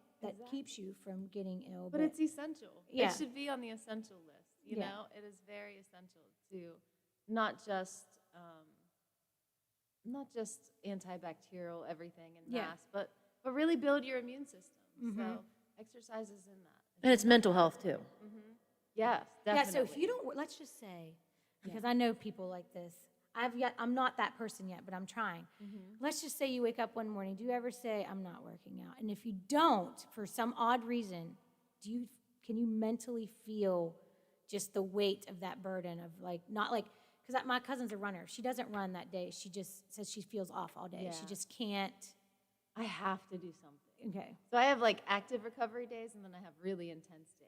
[SPEAKER 2] keeps you from getting ill,
[SPEAKER 4] But it's essential.
[SPEAKER 2] Yeah.
[SPEAKER 4] It should be on the essential list. You
[SPEAKER 2] Yeah.
[SPEAKER 4] know, it is very essential to not just antibacterial everything and
[SPEAKER 2] Yeah.
[SPEAKER 4] mass, but really build your immune system. So exercise is in that.
[SPEAKER 1] And it's mental health too.
[SPEAKER 4] Yes,
[SPEAKER 2] Yeah,
[SPEAKER 4] definitely.
[SPEAKER 2] so if you don't, let's just say, because I know people like this, I'm not that person yet, but I'm trying. Let's just say you wake up one morning, do you ever say, I'm not working out? And if you don't, for some odd reason, can you mentally feel just the weight of that burden of because my cousin's a runner. She doesn't run that day. She just says she feels off all day. She
[SPEAKER 4] Yeah.
[SPEAKER 2] just can't.
[SPEAKER 4] I have to do something.
[SPEAKER 2] Okay.
[SPEAKER 4] So I have active recovery days, and then I have really intense days.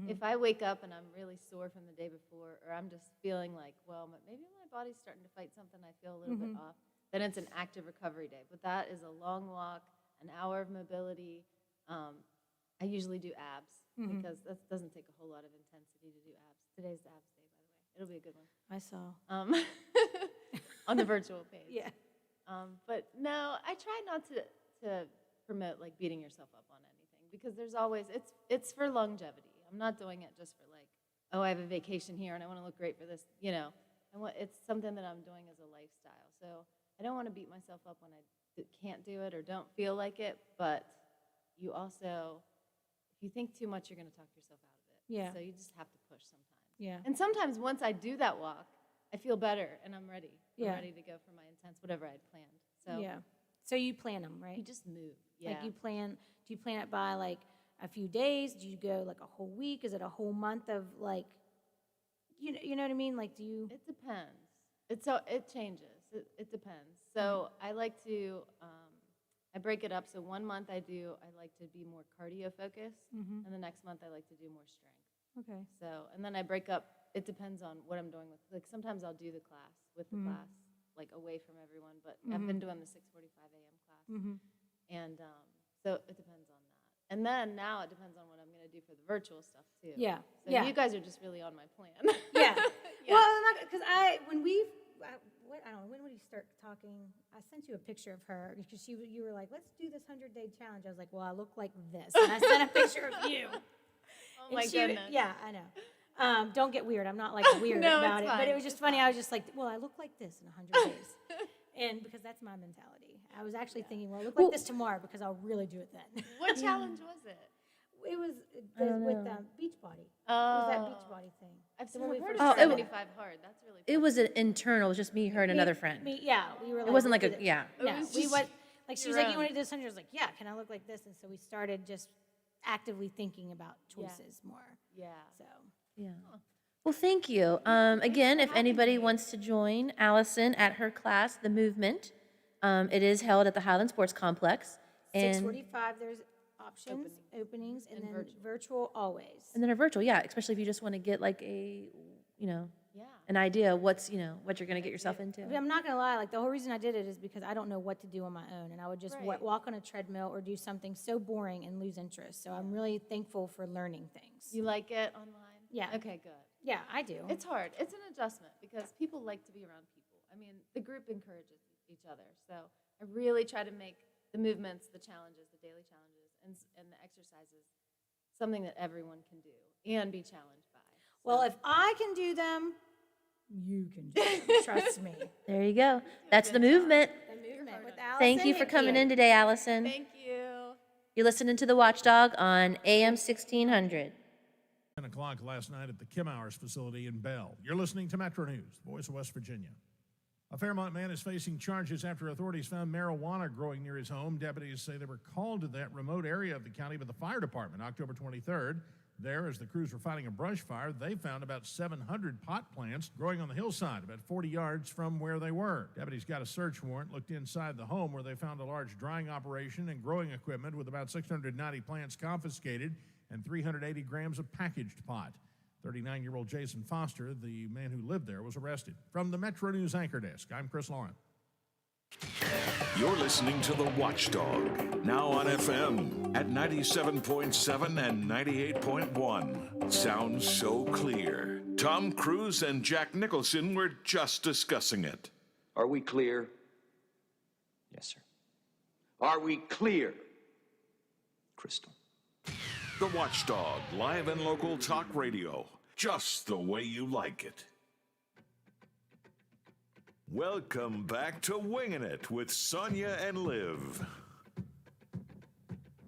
[SPEAKER 4] If I wake up and I'm really sore from the day before, or I'm just feeling maybe my body's starting to fight something, I feel a little bit off, then it's an active recovery day. But that is a long walk, an hour of mobility. I usually do abs because that doesn't take a whole lot of intensity to do abs. Today's the abs day, by the way. It'll be a good one.
[SPEAKER 2] I saw.
[SPEAKER 4] On the virtual page.
[SPEAKER 2] Yeah.
[SPEAKER 4] But no, I try not to promote beating yourself up on anything because there's always it's for longevity. I'm not doing it just for I have a vacation here and I want to look great for this, it's something that I'm doing as a lifestyle. So I don't want to beat myself up when I can't do it or don't feel like it, but you also, if you think too much, you're going to talk yourself out of it.
[SPEAKER 2] Yeah.
[SPEAKER 4] So you just have to push sometimes.
[SPEAKER 2] Yeah.
[SPEAKER 4] And sometimes once I do that walk, I feel better and I'm ready. I'm
[SPEAKER 2] Yeah.
[SPEAKER 4] ready to go for my intense, whatever I had planned. So
[SPEAKER 2] Yeah. So you plan them, right?
[SPEAKER 4] you just move. Yeah.
[SPEAKER 2] Do you plan it by a few days? Do you go a whole week? Is it a whole month of you know what I mean? Do you?
[SPEAKER 4] It depends. It changes. It depends. So I like to, I break it up. So 1 month I like to be more cardio focused, and the next month I like to do more strength.
[SPEAKER 2] Okay.
[SPEAKER 4] So, and then I break up, it depends on what I'm doing with, sometimes I'll do the class with the class, away from everyone, but I've been doing the 6:45 a.m. class. And so it depends on that. And then now it depends on what I'm going to do for the virtual stuff too.
[SPEAKER 2] Yeah.
[SPEAKER 4] So
[SPEAKER 2] Yeah.
[SPEAKER 4] you guys are just really on my plan.
[SPEAKER 2] Yeah.
[SPEAKER 4] Yeah.
[SPEAKER 2] Well, because when did you start talking? I sent you a picture of her because you were like, let's do this 100-day challenge. I was like, well, I look like this. And I sent a picture of you.
[SPEAKER 4] Oh
[SPEAKER 2] And
[SPEAKER 4] my goodness.
[SPEAKER 2] Yeah, I know. Don't get weird. I'm not weird
[SPEAKER 4] No,
[SPEAKER 2] about
[SPEAKER 4] it's
[SPEAKER 2] it. But
[SPEAKER 4] fine.
[SPEAKER 2] it was just funny. I was just like, well, I look like this in 100 days. And because that's my mentality. I was actually thinking, well, I look like this tomorrow because I'll really do it then.
[SPEAKER 4] What challenge was it?
[SPEAKER 2] It was with Beachbody. It was that Beachbody thing.
[SPEAKER 4] I've
[SPEAKER 2] So when we
[SPEAKER 4] heard
[SPEAKER 2] first
[SPEAKER 4] of
[SPEAKER 1] started-
[SPEAKER 4] 75 hard. That's really
[SPEAKER 1] It was an internal, it was just me, her, and another friend.
[SPEAKER 2] We were
[SPEAKER 1] It wasn't
[SPEAKER 2] let's
[SPEAKER 1] like
[SPEAKER 2] do
[SPEAKER 1] a,
[SPEAKER 2] this.
[SPEAKER 1] yeah.
[SPEAKER 2] No,
[SPEAKER 4] It was
[SPEAKER 2] we
[SPEAKER 4] just
[SPEAKER 2] went, she was
[SPEAKER 4] your
[SPEAKER 2] like, you
[SPEAKER 4] own.
[SPEAKER 2] want to do this 100? I was like, yeah, can I look like this? And so we started just actively thinking about choices more.
[SPEAKER 4] Yeah.
[SPEAKER 2] So,
[SPEAKER 1] Yeah. Well, thank you. Again, if anybody wants to join Allison at her class, The Movement, it is held at the Highland Sports Complex. And
[SPEAKER 2] 6:45, there's options, openings, and then virtual always.
[SPEAKER 1] then a virtual, yeah, especially if you just want to get
[SPEAKER 4] Yeah.
[SPEAKER 1] an idea of what you're going to get yourself into.
[SPEAKER 2] But I'm not gonna lie, the whole reason I did it is because I don't know what to do on my own, and I would just
[SPEAKER 4] Right.
[SPEAKER 2] walk on a treadmill or do something so boring and lose interest. So I'm really thankful for learning things.
[SPEAKER 4] You like it online?
[SPEAKER 2] Yeah.
[SPEAKER 4] Okay, good.
[SPEAKER 2] Yeah, I do.
[SPEAKER 4] It's hard. It's an adjustment because people like to be around people. I mean, the group encourages each other. So I really try to make the movements, the challenges, the daily challenges, and the exercises something that everyone can do and be challenged by.
[SPEAKER 2] Well, if I can do them, you can do them. Trust me.
[SPEAKER 1] There you go. That's The Movement.
[SPEAKER 2] The movement with Allison.
[SPEAKER 1] Thank you for coming in today, Allison.
[SPEAKER 4] Thank you.
[SPEAKER 1] You're listening to The Watchdog on AM 1600.
[SPEAKER 5] 10 o'clock last night at the Kim Hours facility in Bell. You're listening to Metro News, Voice of West Virginia. A Fairmont man is facing charges after authorities found marijuana growing near his home. Deputies say they were called to that remote area of the county by the fire department October 23rd. There, as the crews were fighting a brush fire, they found about 700 pot plants growing on the hillside about 40 yards from where they were. Deputies got a search warrant, looked inside the home where they found a large drying operation and growing equipment with about 690 plants confiscated and 380 grams of packaged pot. 39-year-old Jason Foster, the man who lived there, was arrested. From the Metro News Anchor Desk, I'm Chris Lauren.
[SPEAKER 6] You're listening to The Watchdog, now on FM at 97.7 and 98.1. Sounds so clear. Tom Cruise and Jack Nicholson were just discussing it.
[SPEAKER 7] Are we clear?
[SPEAKER 8] Yes, sir.
[SPEAKER 7] Are we clear?
[SPEAKER 8] Crystal.
[SPEAKER 6] The Watchdog, live and local talk radio, just the way you like it. Welcome back to Winging It with Sonia and Liv.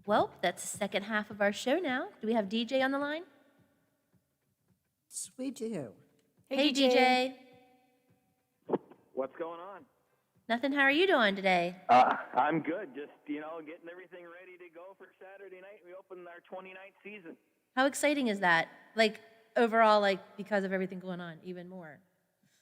[SPEAKER 1] Well, that's the second half of our show now. Do we have DJ on the line?
[SPEAKER 3] Yes, we do.
[SPEAKER 1] Hey, DJ.
[SPEAKER 9] What's going on?
[SPEAKER 1] Nothing. How are you doing today?
[SPEAKER 9] I'm good. Just, getting everything ready to go for Saturday night. We open our 29th season.
[SPEAKER 1] How exciting is that? Like, overall, like, because of everything going on, even more.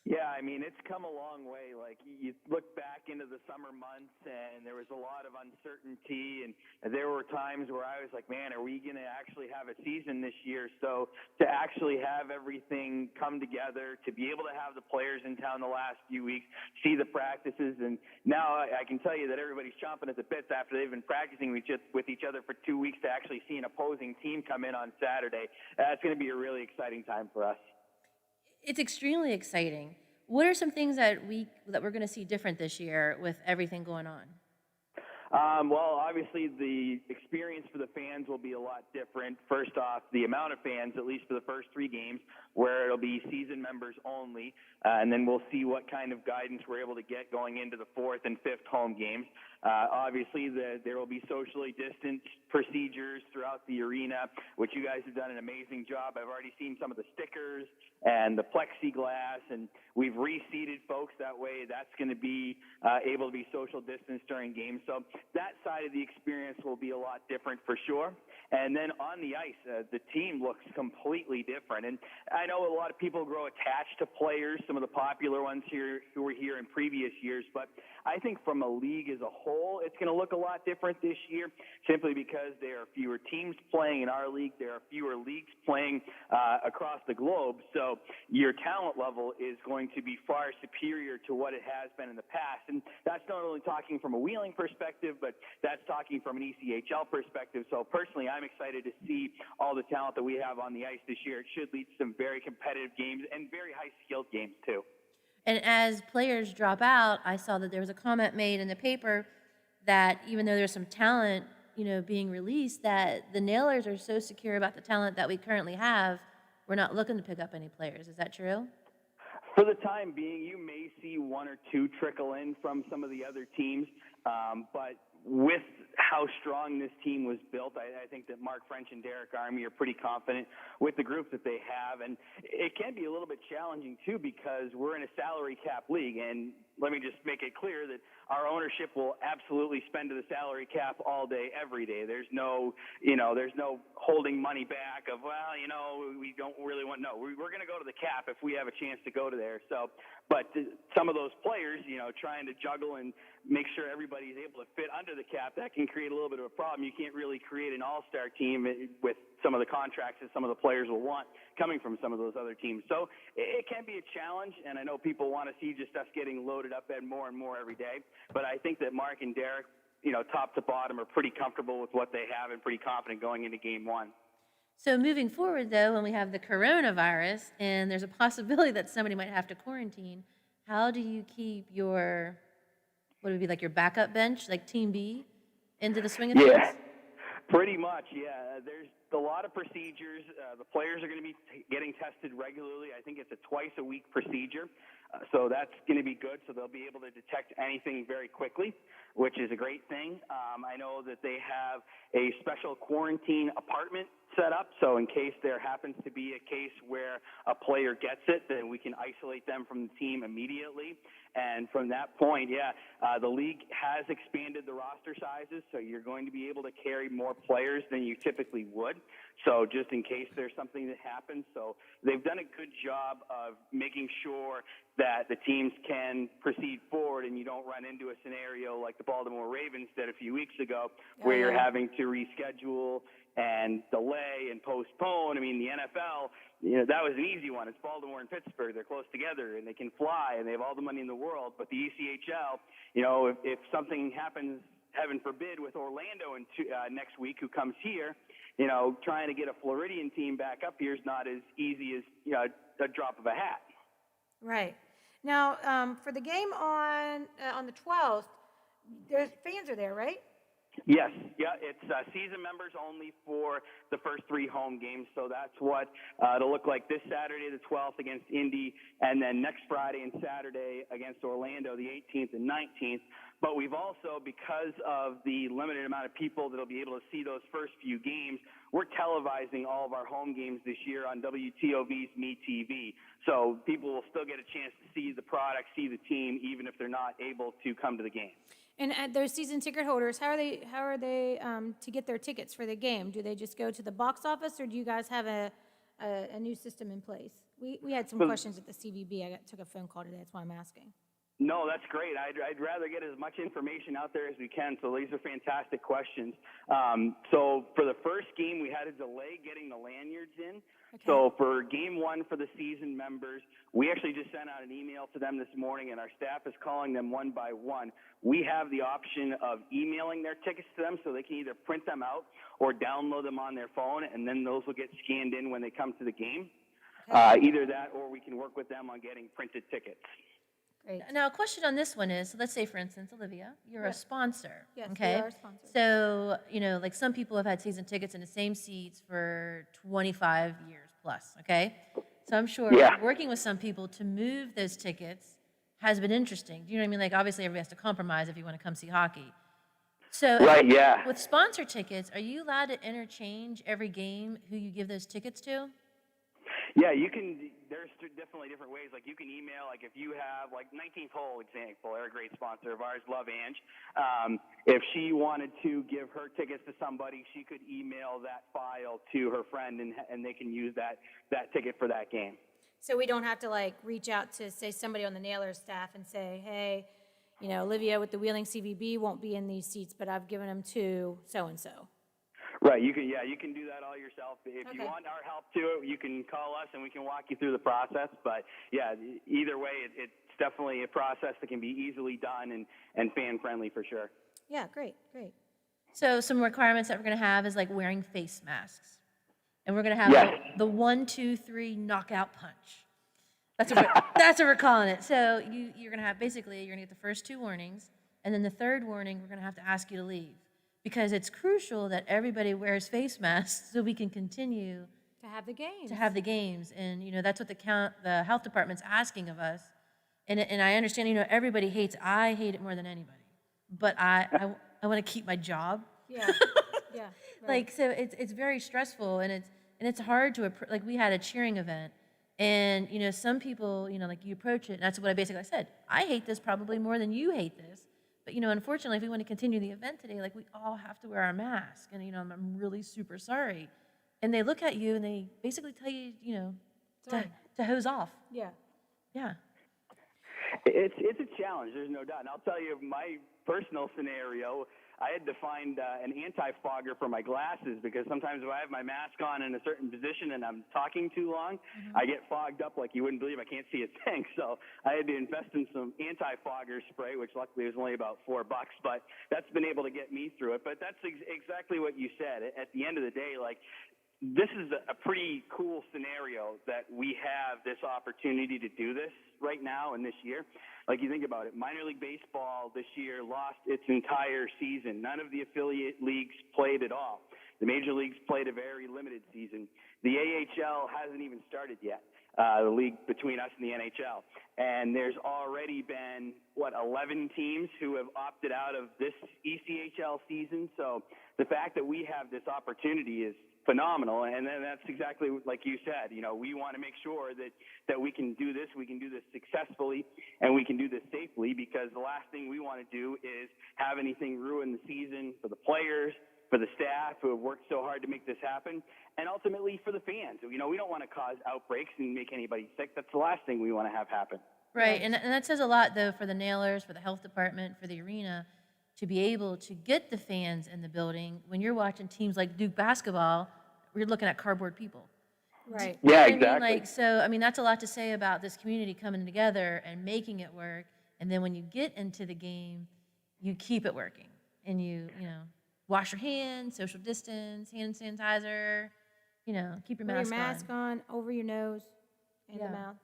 [SPEAKER 9] Yeah, I mean, it's come a long way. Like, you look back into the summer months, and there was a lot of uncertainty, and there were times where I was like, man, are we going to actually have a season this year? So to actually have everything come together, to be able to have the players in town the last few weeks, see the practices, and now I can tell you that everybody's chomping at the bits after they've been practicing with each other for 2 weeks to actually see an opposing team come in on Saturday. It's going to be a really exciting time for us.
[SPEAKER 1] It's extremely exciting. What are some things that we're going to see different this year with everything going on?
[SPEAKER 9] Well, obviously the experience for the fans will be a lot different. First off, the amount of fans, at least for the first 3 games, where it'll be season members only, and then we'll see what kind of guidance we're able to get going into the 4th and 5th home games. Obviously, there will be socially distanced procedures throughout the arena, which you guys have done an amazing job. I've already seen some of the stickers and the plexiglass, and we've reseated folks that way. That's going to be able to be social distance during games. So that side of the experience will be a lot different for sure. And then on the ice, the team looks completely different. And I know a lot of people grow attached to players, some of the popular ones here who were here in previous years, but I think from a league as a whole, it's going to look a lot different this year simply because there are fewer teams playing in our league. There are fewer leagues playing across the globe. So your talent level is going to be far superior to what it has been in the past. And that's not only talking from a Wheeling perspective, but that's talking from an ECHL perspective. So personally, I'm excited to see all the talent that we have on the ice this year. It should lead to some very competitive games and very high-skilled games, too.
[SPEAKER 1] And as players drop out, I saw that there was a comment made in the paper that even though there's some talent, being released, that the Nailers are so secure about the talent that we currently have, we're not looking to pick up any players. Is that true?
[SPEAKER 9] For the time being, you may see 1 or 2 trickle in from some of the other teams, but with how strong this team was built, I think that Mark French and Derek Army are pretty confident with the group that they have. And it can be a little bit challenging, too, because we're in a salary cap league. And let me just make it clear that our ownership will absolutely spend to the salary cap all day, every day. There's no holding money back of, we don't really want, no, we're going to go to the cap if we have a chance to go to there. So, but some of those players, trying to juggle and make sure everybody's able to fit under the cap, that can create a little bit of a problem. You can't really create an all-star team with some of the contracts that some of the players will want coming from some of those other teams. So it can be a challenge, and I know people want to see just us getting loaded up at more and more every day. But I think that Mark and Derek, top to bottom, are pretty comfortable with what they have and pretty confident going into game 1.
[SPEAKER 1] So moving forward, though, when we have the coronavirus and there's a possibility that somebody might have to quarantine, how do you keep your, what would be like your backup bench, like Team B, into the swing of things?
[SPEAKER 9] Yeah, pretty much, yeah. There's a lot of procedures. The players are going to be getting tested regularly. I think it's a twice-a-week procedure, so that's going to be good. So they'll be able to detect anything very quickly, which is a great thing. I know that they have a special quarantine apartment set up, so in case there happens to be a case where a player gets it, then we can isolate them from the team immediately. And from that point, the league has expanded the roster sizes, so you're going to be able to carry more players than you typically would. So just in case there's something that happens. So they've done a good job of making sure that the teams can proceed forward and you don't run into a scenario like the Baltimore Ravens did a few weeks ago where you're having to reschedule and delay and postpone. I mean, the NFL, that was an easy one. It's Baltimore and Pittsburgh. They're close together and they can fly and they have all the money in the world. But the ECHL, if something happens, heaven forbid, with Orlando next week, who comes here, trying to get a Floridian team back up here is not as easy as a drop of a hat.
[SPEAKER 2] Right. Now, for the game on the 12th, there's fans are there, right?
[SPEAKER 9] Yes, yeah, it's season members only for the first 3 home games. So that's what it'll look like this Saturday, the 12th, against Indy, and then next Friday and Saturday against Orlando, the 18th and 19th. But we've also, because of the limited amount of people that'll be able to see those first few games, we're televising all of our home games this year on WTOV's MeTV. So people will still get a chance to see the product, see the team, even if they're not able to come to the game.
[SPEAKER 2] And those season ticket holders, how are they to get their tickets for the game? Do they just go to the box office, or do you guys have a new system in place? We had some questions at the CVB. Took a phone call today. That's why I'm asking.
[SPEAKER 9] No, that's great. I'd rather get as much information out there as we can. So these are fantastic questions. So for the first game, we had a delay getting the lanyards in. Okay. So for game 1 for the season members, we actually just sent out an email to them this morning, and our staff is calling them one by one. We have the option of emailing their tickets to them, so they can either print them out or download them on their phone, and then those will get scanned in when they come to the game. Okay. Either that, or we can work with them on getting printed tickets.
[SPEAKER 2] Great.
[SPEAKER 1] Now, a question on this one is, so let's say, for instance, Olivia, you're a sponsor.
[SPEAKER 2] Yes,
[SPEAKER 1] okay?
[SPEAKER 2] we are a sponsor.
[SPEAKER 1] So, like some people have had season tickets in the same seats for 25 years plus, okay? So I'm sure working with some people to move those tickets has been interesting. Do you know what I mean? Like, obviously, everybody has to compromise if you want to come see hockey. So with sponsor tickets, are you allowed to interchange every game who you give those tickets to?
[SPEAKER 9] Yeah, you can. There's definitely different ways. Like you can email, like if you have, like 19th Hole example, they're a great sponsor of ours, Love Ange. If she wanted to give her tickets to somebody, she could email that file to her friend, and they can use that ticket for that game.
[SPEAKER 2] So we don't have to like reach out to, say, somebody on the Nailers staff and say, hey, Olivia with the Wheeling CVB won't be in these seats, but I've given them to so-and-so.
[SPEAKER 9] Right, you can do that all yourself. If you want our help to it, you can call us and we can walk you through the process. But yeah, either way, it's definitely a process that can be easily done and fan friendly for sure.
[SPEAKER 2] Yeah, great.
[SPEAKER 1] So some requirements that we're going to have is like wearing face masks. And we're going to have the 1, 2, 3 knockout punch. That's what we're calling it. So you're going to have, basically, you're going to get the first 2 warnings, and then the third warning, we're going to have to ask you to leave. Because it's crucial that everybody wears face masks so we can continue
[SPEAKER 2] to have the games.
[SPEAKER 1] And, that's what the health department's asking of us. And I understand, everybody hates, I hate it more than anybody. But I want to keep my job.
[SPEAKER 2] Yeah. Right.
[SPEAKER 1] Like, so it's very stressful, and it's hard to, like, we had a cheering event. And, some people, like, you approach it, and that's what I basically said. I hate this probably more than you hate this. But, unfortunately, if we want to continue the event today, like, we all have to wear our mask. And, I'm really super sorry. And they look at you and they basically tell you, to hose off.
[SPEAKER 2] Yeah.
[SPEAKER 1] Yeah.
[SPEAKER 9] It's a challenge, there's no doubt. And I'll tell you my personal scenario. I had to find an anti-fogger for my glasses because sometimes if I have my mask on in a certain position and I'm talking too long, I get fogged up like you wouldn't believe. I can't see a thing. So I had to invest in some anti-fogger spray, which luckily was only about $4, but that's been able to get me through it. But that's exactly what you said. At the end of the day, like, this is a pretty cool scenario that we have this opportunity to do this right now and this year. Like, you think about it, minor league baseball this year lost its entire season. None of the affiliate leagues played at all. The major leagues played a very limited season. The AHL hasn't even started yet, the league between us and the NHL. And there's already been, 11 teams who have opted out of this ECHL season. So the fact that we have this opportunity is phenomenal, and then that's exactly like you said. We want to make sure that we can do this successfully, and we can do this safely, because the last thing we want to do is have anything ruin the season for the players, for the staff who have worked so hard to make this happen, and ultimately for the fans. We don't want to cause outbreaks and make anybody sick. That's the last thing we want to have happen.
[SPEAKER 1] Right, and that says a lot, though, for the Nailers, for the health department, for the arena, to be able to get the fans in the building. When you're watching teams like Duke basketball, we're looking at cardboard people.
[SPEAKER 2] Right.
[SPEAKER 1] You know
[SPEAKER 9] Yeah,
[SPEAKER 1] what I mean?
[SPEAKER 9] exactly.
[SPEAKER 1] Like, so, I mean, that's a lot to say about this community coming together and making it work. And then when you get into the game, you keep it working. And you wash your hands, social distance, hand sanitizer, keep your
[SPEAKER 2] Wear
[SPEAKER 1] mask
[SPEAKER 2] your mask on, over your nose and
[SPEAKER 1] Yeah.
[SPEAKER 2] the mouth.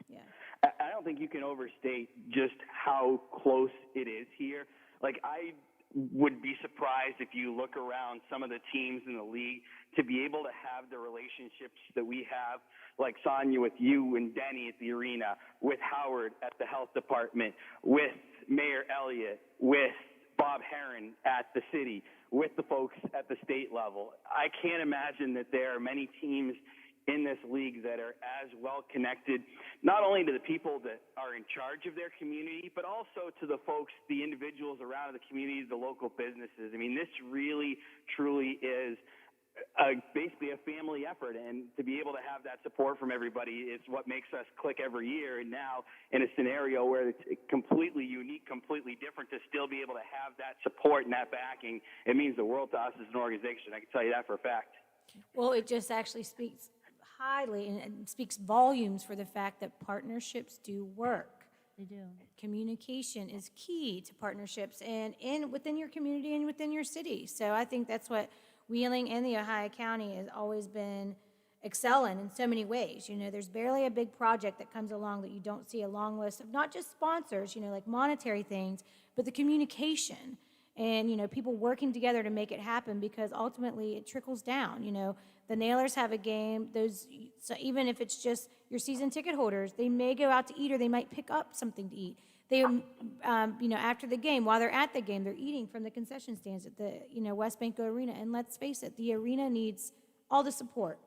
[SPEAKER 2] Yeah.
[SPEAKER 9] I don't think you can overstate just how close it is here. Like, I would be surprised if you look around some of the teams in the league to be able to have the relationships that we have, like Sonia with you and Denny at the arena, with Howard at the health department, with Mayor Elliott, with Bob Heron at the city, with the folks at the state level. I can't imagine that there are many teams in this league that are as well connected, not only to the people that are in charge of their community, but also to the folks, the individuals around the community, the local businesses. I mean, this really, truly is basically a family effort, and to be able to have that support from everybody is what makes us click every year. And now, in a scenario where it's completely unique, completely different, to still be able to have that support and that backing, it means the world to us as an organization. I can tell you that for a fact.
[SPEAKER 2] Well, it just actually speaks highly and speaks volumes for the fact that partnerships do work.
[SPEAKER 1] They do.
[SPEAKER 2] Communication is key to partnerships and within your community and within your city. So I think that's what Wheeling and the Ohio County has always been excelling in so many ways. There's barely a big project that comes along that you don't see a long list of not just sponsors, like monetary things, but the communication and, people working together to make it happen, because ultimately it trickles down. The Nailers have a game, so even if it's just your season ticket holders, they may go out to eat or they might pick up something to eat. They, after the game, while they're at the game, they're eating from the concession stands at the, West Banco Arena. And let's face it, the arena needs all the support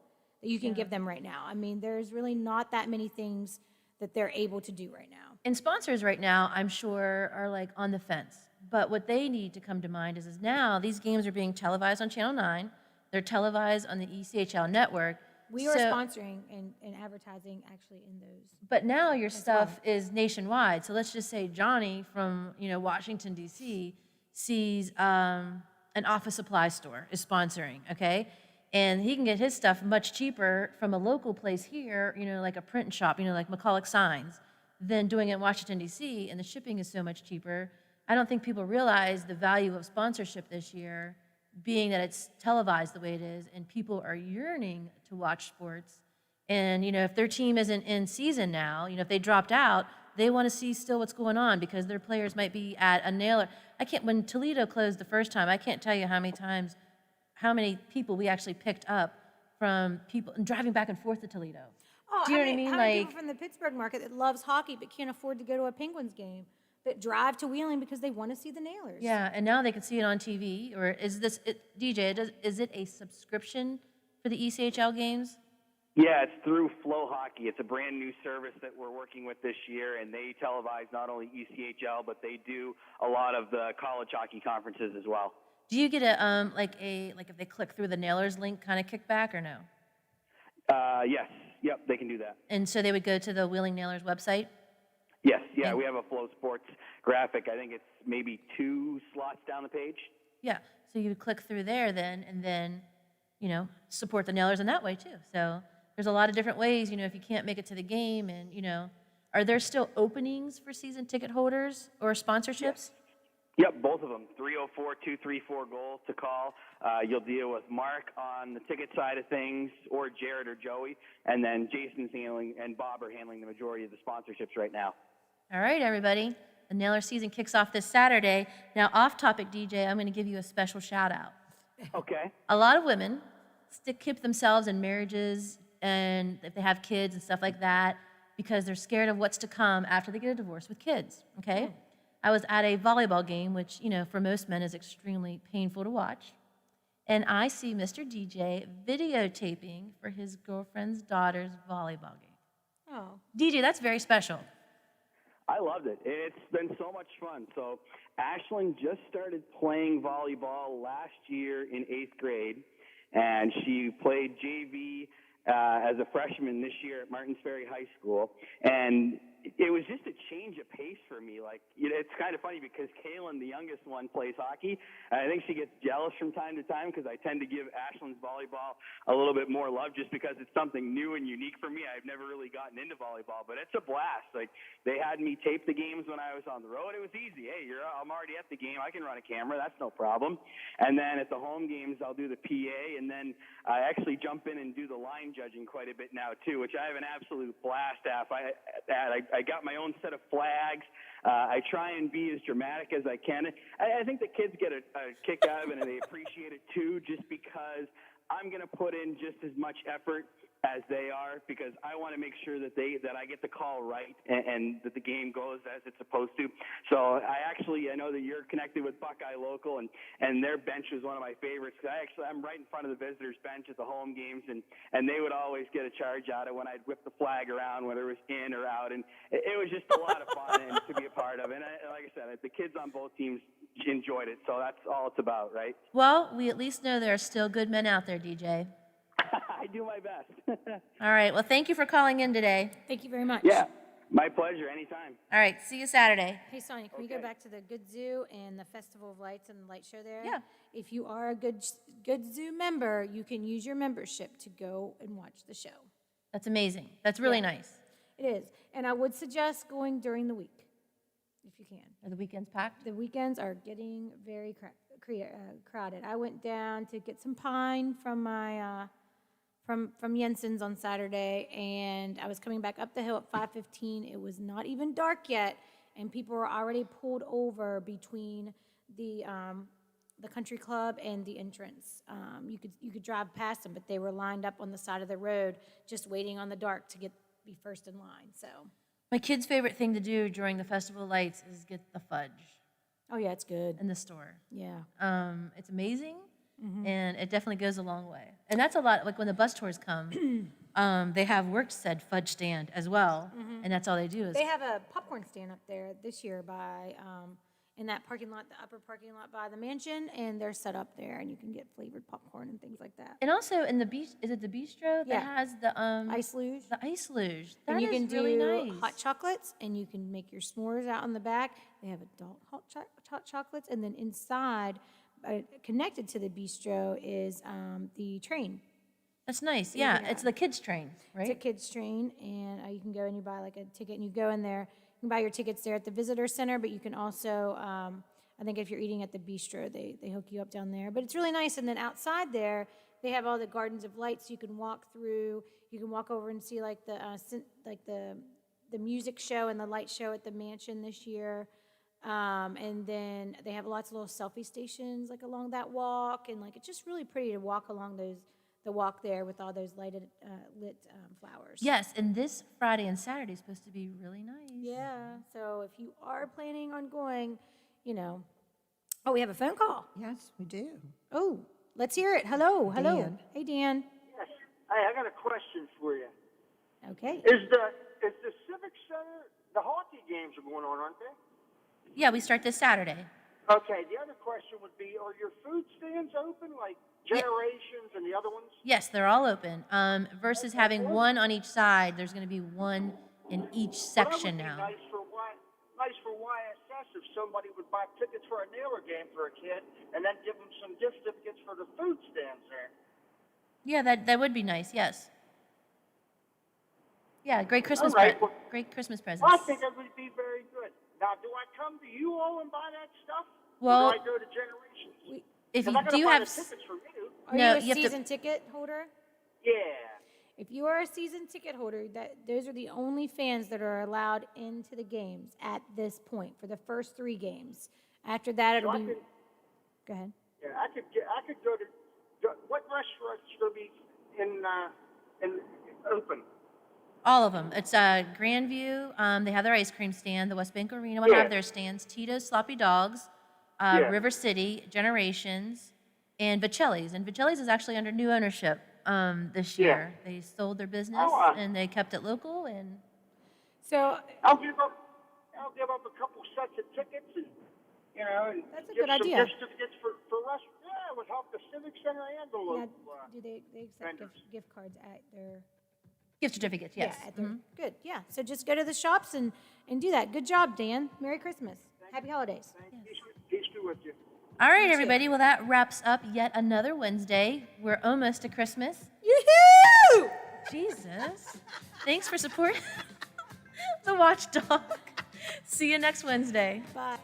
[SPEAKER 2] that you can give them right now. I mean, there's really not that many things that they're able to do right now.
[SPEAKER 1] And sponsors right now, I'm sure, are like on the fence. But what they need to come to mind is now these games are being televised on Channel 9. They're televised on the ECHL network.
[SPEAKER 2] We are
[SPEAKER 1] So-
[SPEAKER 2] sponsoring and advertising actually in those.
[SPEAKER 1] But now your stuff is nationwide. So let's just say Johnny from Washington, D.C. sees an office supply store is sponsoring, okay? And he can get his stuff much cheaper from a local place here, like a print shop, like McCulloch Signs, than doing it in Washington, D.C., and the shipping is so much cheaper. I don't think people realize the value of sponsorship this year, being that it's televised the way it is, and people are yearning to watch sports. And, if their team isn't in season now, if they dropped out, they want to see still what's going on because their players might be at a Nailer. When Toledo closed the first time, I can't tell you how many people we actually picked up from people and driving back and forth to Toledo.
[SPEAKER 2] Oh,
[SPEAKER 1] Do you know what I mean?
[SPEAKER 2] How many
[SPEAKER 1] Like,
[SPEAKER 2] people from the Pittsburgh market that loves hockey but can't afford to go to a Penguins game, that drive to Wheeling because they want to see the Nailers?
[SPEAKER 1] yeah, and now they can see it on TV. Or is this, is it a subscription for the ECHL games?
[SPEAKER 9] Yeah, it's through Flow Hockey. It's a brand new service that we're working with this year, and they televise not only ECHL, but they do a lot of the college hockey conferences as well.
[SPEAKER 1] Do you get like if they click through the Nailers link kind of kickback or no?
[SPEAKER 9] Yes. Yep, they can do that.
[SPEAKER 1] And so they would go to the Wheeling Nailers website?
[SPEAKER 9] Yes, yeah, we have a Flow Sports graphic. I think it's maybe 2 slots down the page.
[SPEAKER 1] Yeah, so you would click through there then, and then, support the Nailers in that way too. So there's a lot of different ways, if you can't make it to the game, and, are there still openings for season ticket holders or sponsorships?
[SPEAKER 9] Yep, both of them. 304-234-GOAL to call. You'll deal with Mark on the ticket side of things, or Jared or Joey, and then Jason's handling and Bob are handling the majority of the sponsorships right now.
[SPEAKER 1] All right, everybody. The Nailer season kicks off this Saturday. Now, off topic, DJ, I'm going to give you a special shout out.
[SPEAKER 9] Okay.
[SPEAKER 1] A lot of women keep themselves in marriages and if they have kids and stuff like that because they're scared of what's to come after they get a divorce with kids, okay? I was at a volleyball game, which, for most men is extremely painful to watch. And I see Mr. DJ videotaping for his girlfriend's daughter's volleyball game.
[SPEAKER 2] Oh.
[SPEAKER 1] DJ, that's very special.
[SPEAKER 9] I loved it. It's been so much fun. So Ashlyn just started playing volleyball last year in 8th grade, and she played JV as a freshman this year at Martins Ferry High School. And it was just a change of pace for me. Like, it's kind of funny because Kaylin, the youngest one, plays hockey. And I think she gets jealous from time to time because I tend to give Ashlyn's volleyball a little bit more love just because it's something new and unique for me. I've never really gotten into volleyball, but it's a blast. Like, they had me tape the games when I was on the road. It was easy. Hey, I'm already at the game. I can run a camera. That's no problem. And then at the home games, I'll do the PA, and then I actually jump in and do the line judging quite a bit now too, which I have an absolute blast at. I got my own set of flags. I try and be as dramatic as I can. I think the kids get a kick out of it, and they appreciate it too, just because I'm going to put in just as much effort as they are, because I want to make sure that I get the call right and that the game goes as it's supposed to. So I know that you're connected with Buckeye Local, and their bench was one of my favorites. I'm right in front of the visitors' bench at the home games, and they would always get a charge out of when I'd whip the flag around, whether it was in or out, and it was just a lot of fun and to be a part of. And like I said, the kids on both teams enjoyed it, so that's all it's about, right?
[SPEAKER 1] Well, we at least know there are still good men out there, DJ.
[SPEAKER 9] I do my best.
[SPEAKER 1] All right. Well, thank you for calling in today.
[SPEAKER 2] Thank you very much.
[SPEAKER 9] Yeah, my pleasure. Anytime.
[SPEAKER 1] All right. See you Saturday.
[SPEAKER 2] Hey, Sonia, can we go back to the Good Zoo and the Festival of Lights and the light show there?
[SPEAKER 1] Yeah.
[SPEAKER 2] If you are a Good Zoo member, you can use your membership to go and watch the show.
[SPEAKER 1] That's amazing. That's really nice.
[SPEAKER 2] It is. And I would suggest going during the week, if you can.
[SPEAKER 1] Are the weekends packed?
[SPEAKER 2] The weekends are getting very crowded. I went down to get some pine from my from Jensen's on Saturday, and I was coming back up the hill at 5:15. It was not even dark yet, and people were already pulled over between the country club and the entrance. You could drive past them, but they were lined up on the side of the road, just waiting on the dark to be first in line. So.
[SPEAKER 1] My kid's favorite thing to do during the Festival of Lights is get the fudge
[SPEAKER 2] Oh yeah, it's good.
[SPEAKER 1] in the store.
[SPEAKER 2] Yeah.
[SPEAKER 1] It's amazing, and it definitely goes a long way. And that's a lot, like when the bus tours come, they have work said fudge stand as well, and that's all they do is.
[SPEAKER 2] They have a popcorn stand up there this year by in that parking lot, the upper parking lot by the mansion, and they're set up there, and you can get flavored popcorn and things like that.
[SPEAKER 1] And also in the beach, is it the bistro that
[SPEAKER 2] Yeah.
[SPEAKER 1] has the
[SPEAKER 2] Ice luge.
[SPEAKER 1] The ice luge.
[SPEAKER 2] And
[SPEAKER 1] That
[SPEAKER 2] you
[SPEAKER 1] is
[SPEAKER 2] can
[SPEAKER 1] really
[SPEAKER 2] do
[SPEAKER 1] nice.
[SPEAKER 2] hot chocolates, and you can make your s'mores out in the back. They have adult hot chocolates, and then inside, connected to the bistro, is the train.
[SPEAKER 1] That's nice. Yeah,
[SPEAKER 2] Yeah.
[SPEAKER 1] it's the kids train, right?
[SPEAKER 2] It's a kids train, and you can go and you buy like a ticket, and you go in there. You can buy your tickets there at the visitor center, but you can also, I think if you're eating at the bistro, they hook you up down there. But it's really nice. And then outside there, they have all the gardens of lights you can walk through. You can walk over and see like the music show and the light show at the mansion this year. And then they have lots of little selfie stations like along that walk, and like it's just really pretty to walk along the walk there with all those lit flowers.
[SPEAKER 1] Yes, and this Friday and Saturday is supposed to be really nice.
[SPEAKER 2] Yeah. So if you are planning on going, oh, we have a phone call.
[SPEAKER 3] Yes, we do.
[SPEAKER 2] Oh, let's hear it. Hello.
[SPEAKER 3] Dan.
[SPEAKER 2] Hey, Dan.
[SPEAKER 10] Yes. Hey, I got a question for you.
[SPEAKER 2] Okay.
[SPEAKER 10] Is the Civic Center, the hockey games are going on, aren't they?
[SPEAKER 1] Yeah, we start this Saturday.
[SPEAKER 10] Okay, the other question would be, are your food stands open, like Generations and the other ones?
[SPEAKER 1] Yes, they're all open. Versus having one on each side, there's going to be one in each section now.
[SPEAKER 10] Nice for YSS if somebody would buy tickets for a Nailer game for a kid and then give them some gift certificates for the food stands there.
[SPEAKER 1] Yeah, that would be nice. Yes. Yeah, great Christmas.
[SPEAKER 10] All right, well,
[SPEAKER 1] great Christmas presents.
[SPEAKER 10] I think it would be very good. Now, do I come to you all and buy that stuff?
[SPEAKER 1] Well,
[SPEAKER 10] or do I go to Generations?
[SPEAKER 1] if
[SPEAKER 10] 'Cause
[SPEAKER 1] you
[SPEAKER 10] I gotta
[SPEAKER 1] do
[SPEAKER 10] buy
[SPEAKER 1] have,
[SPEAKER 10] the tickets from you.
[SPEAKER 2] Are
[SPEAKER 1] No,
[SPEAKER 2] you a
[SPEAKER 1] you have to-
[SPEAKER 2] season ticket holder?
[SPEAKER 10] Yeah.
[SPEAKER 2] If you are a season ticket holder, those are the only fans that are allowed into the games at this point for the first 3 games. After that, it'll
[SPEAKER 10] So I
[SPEAKER 2] be.
[SPEAKER 10] could-
[SPEAKER 2] Go ahead.
[SPEAKER 10] Yeah, I could go to what restaurants will be in open?
[SPEAKER 1] all of them. It's Grandview. They have their ice cream stand. The West Bank Arena will
[SPEAKER 10] Yeah.
[SPEAKER 1] have their stands. Tito's Sloppy Dogs,
[SPEAKER 10] Yeah.
[SPEAKER 1] River City, Generations, and Vicelli's. And Vicelli's is actually under new ownership this
[SPEAKER 10] Yeah.
[SPEAKER 1] year. They sold their business
[SPEAKER 10] Oh,
[SPEAKER 1] and they kept it local. And
[SPEAKER 2] So
[SPEAKER 10] I'll give up I'll give up a couple sets of tickets and, and
[SPEAKER 2] That's a
[SPEAKER 10] give
[SPEAKER 2] good
[SPEAKER 10] some
[SPEAKER 2] idea.
[SPEAKER 10] gift certificates for rest. Yeah, it would help the Civic Center and the
[SPEAKER 2] Now,
[SPEAKER 10] local.
[SPEAKER 2] do they accept
[SPEAKER 10] vendors.
[SPEAKER 2] gift cards at their?
[SPEAKER 1] Gift certificates, yes.
[SPEAKER 2] Yeah, at their, good, yeah. So just go to the shops and do that. Good job, Dan. Merry Christmas. Happy holidays.
[SPEAKER 10] Peace be with you.
[SPEAKER 1] All right, everybody. Well, that wraps up yet another Wednesday. We're almost to Christmas.
[SPEAKER 2] Yoo-hoo!
[SPEAKER 1] Jesus. Thanks for supporting the Watchdog. See you next Wednesday.
[SPEAKER 2] Bye.